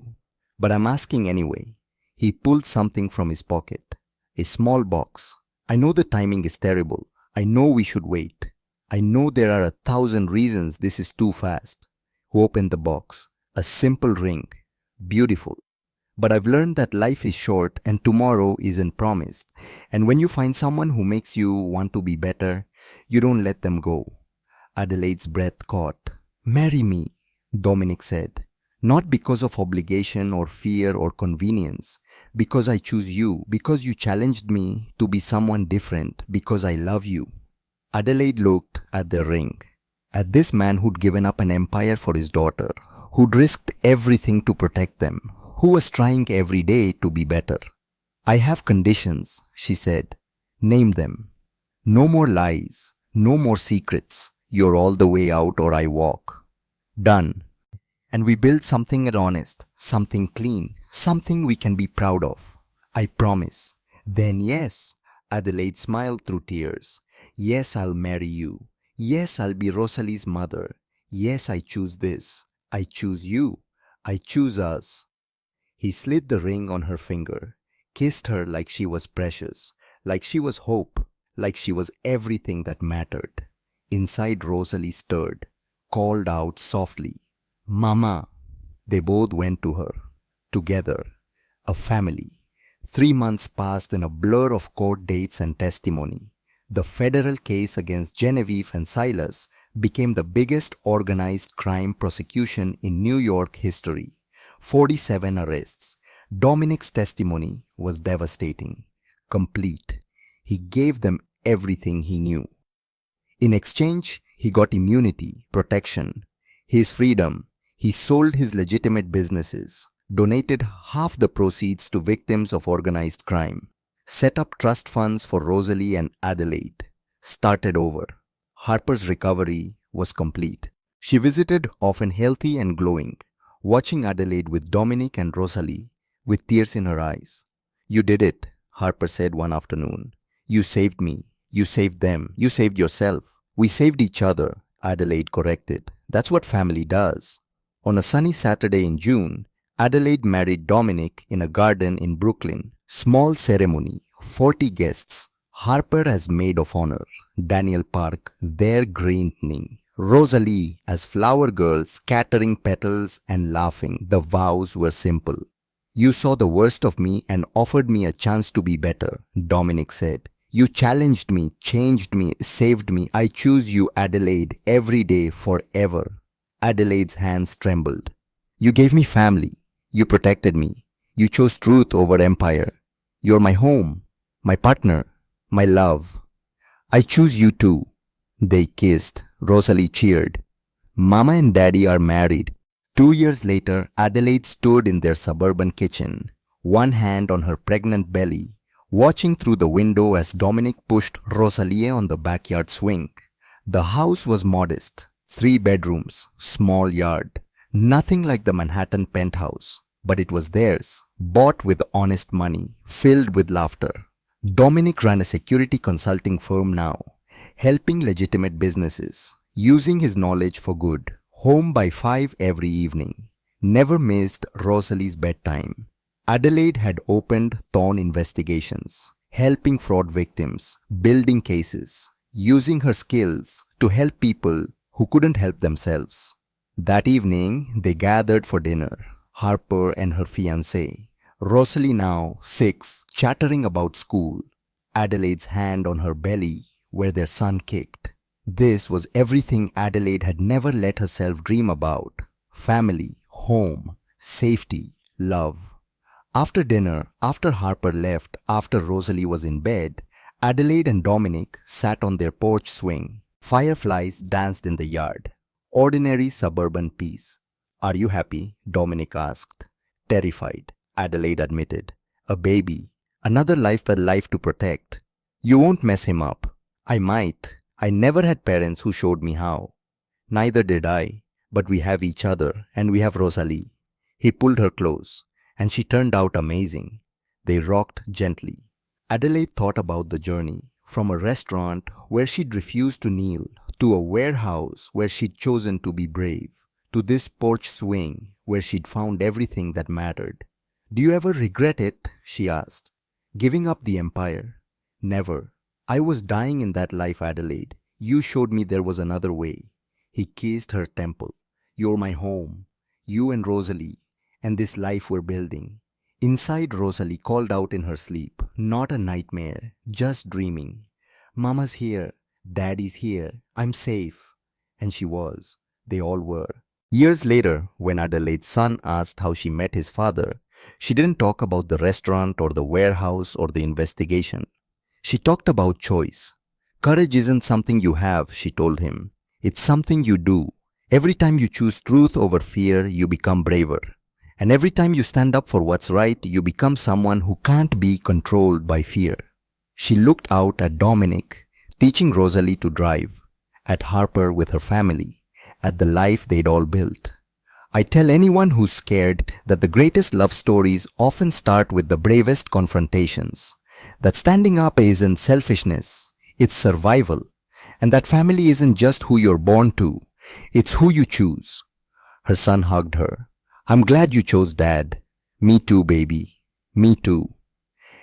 But I'm asking anyway." He pulled something from his pocket. A small box. "I know the timing is terrible. I know we should wait. I know there are 1,000 reasons this is too fast." Who opened the box? A simple ring. Beautiful. But I've learned that life is short and tomorrow isn't promised. And when you find someone who makes you want to be better, you don't let them go. Adelaide's breath caught. Marry me, Dominic said. Not because of obligation or fear or convenience, because I choose you, because you challenged me to be someone different, because I love you. Adelaide looked at the ring, at this man who'd given up an empire for his daughter, who'd risked everything to protect them, who was trying every day to be better. I have conditions, she said. Name them. No more lies, no more secrets. You're all the way out or I walk. Done. And we build something honest, something clean, something we can be proud of. I promise. Then yes, Adelaide smiled through tears. Yes, I'll marry you. Yes, I'll be Rosalie's mother. Yes, I choose this. I choose you. I choose us. He slid the ring on her finger, kissed her like she was precious, like she was hope, like she was everything that mattered. Inside, Rosalie stirred, called out softly, Mama. They both went to her, together, a family. 3 months passed in a blur of court dates and testimony. The federal case against Genevieve and Silas became the biggest organized crime prosecution in New York history. 47 arrests. Dominic's testimony was devastating, complete. He gave them everything he knew. In exchange, he got immunity, protection, his freedom. He sold his legitimate businesses, donated half the proceeds to victims of organized crime, set up trust funds for Rosalie and Adelaide, started over. Harper's recovery was complete. She visited, often healthy and glowing, watching Adelaide with Dominic and Rosalie, with tears in her eyes. You did it, Harper said one afternoon. You saved me. You saved them. You saved yourself. We saved each other, Adelaide corrected. That's what family does. On a sunny Saturday in June, Adelaide married Dominic in a garden in Brooklyn. Small ceremony, 40 guests. Harper as maid of honor, Daniel Park there grinning, Rosalie as flower girl scattering petals and laughing. The vows were simple. You saw the worst of me and offered me a chance to be better, Dominic said. You challenged me, changed me, saved me. I choose you, Adelaide, every day, forever. Adelaide's hands trembled. You gave me family. You protected me. You chose truth over empire. You're my home, my partner, my love. I choose you too. They kissed. Rosalie cheered. Mama and Daddy are married. 2 years later, Adelaide stood in their suburban kitchen, one hand on her pregnant belly, watching through the window as Dominic pushed Rosalie on the backyard swing. The house was modest. 3 bedrooms, small yard. Nothing like the Manhattan penthouse, but it was theirs, bought with honest money, filled with laughter. Dominic ran a security consulting firm now, helping legitimate businesses, using his knowledge for good. Home by 5 every evening. Never missed Rosalie's bedtime. Adelaide had opened Thorn investigations, helping fraud victims, building cases, using her skills to help people who couldn't help themselves. That evening, they gathered for dinner, Harper and her fiancé. Rosalie now, 6, chattering about school. Adelaide's hand on her belly where their son kicked. This was everything Adelaide had never let herself dream about. Family, home, safety, love. After dinner, after Harper left, after Rosalie was in bed, Adelaide and Dominic sat on their porch swing. Fireflies danced in the yard. Ordinary suburban peace. Are you happy? Dominic asked. Terrified, Adelaide admitted. A baby. Another life to protect. You won't mess him up. I might. I never had parents who showed me how. Neither did I. But we have each other and we have Rosalie. He pulled her close and she turned out amazing. They rocked gently. Adelaide thought about the journey. From a restaurant where she'd refused to kneel, to a warehouse where she'd chosen to be brave, to this porch swing where she'd found everything that mattered. Do you ever regret it? She asked. Giving up the empire? Never. I was dying in that life, Adelaide. You showed me there was another way. He kissed her temple. You're my home. You and Rosalie. And this life we're building. Inside, Rosalie called out in her sleep, not a nightmare, just dreaming. Mama's here, Daddy's here, I'm safe. And she was. They all were. Years later, when Adelaide's son asked how she met his father, she didn't talk about the restaurant or the warehouse or the investigation. She talked about choice. Courage isn't something you have, she told him. It's something you do. Every time you choose truth over fear, you become braver. And every time you stand up for what's right, you become someone who can't be controlled by fear. She looked out at Dominic, teaching Rosalie to drive, at Harper with her family, at the life they'd all built. I tell anyone who's scared that the greatest love stories often start with the bravest confrontations, that standing up isn't selfishness, it's survival, and that family isn't just who you're born to, it's who you choose. Her son hugged her. I'm glad you chose Dad. Me too, baby. Me too.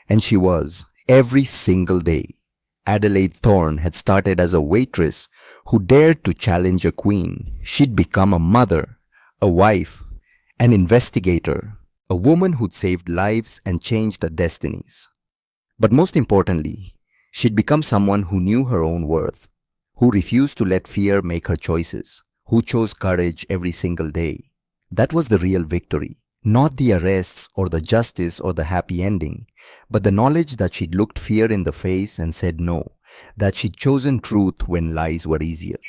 And she was, every single day. Adelaide Thorne had started as a waitress who dared to challenge a queen. She'd become a mother, a wife, an investigator, a woman who'd saved lives and changed their destinies. But most importantly, she'd become someone who knew her own worth, who refused to let fear make her choices, who chose courage every single day. That was the real victory, not the arrests or the justice or the happy ending, but the knowledge that she'd looked fear in the face and said no, that she'd chosen truth when lies were easier,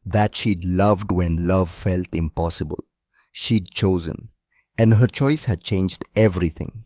that she'd loved when love felt impossible. She'd chosen, and her choice had changed everything.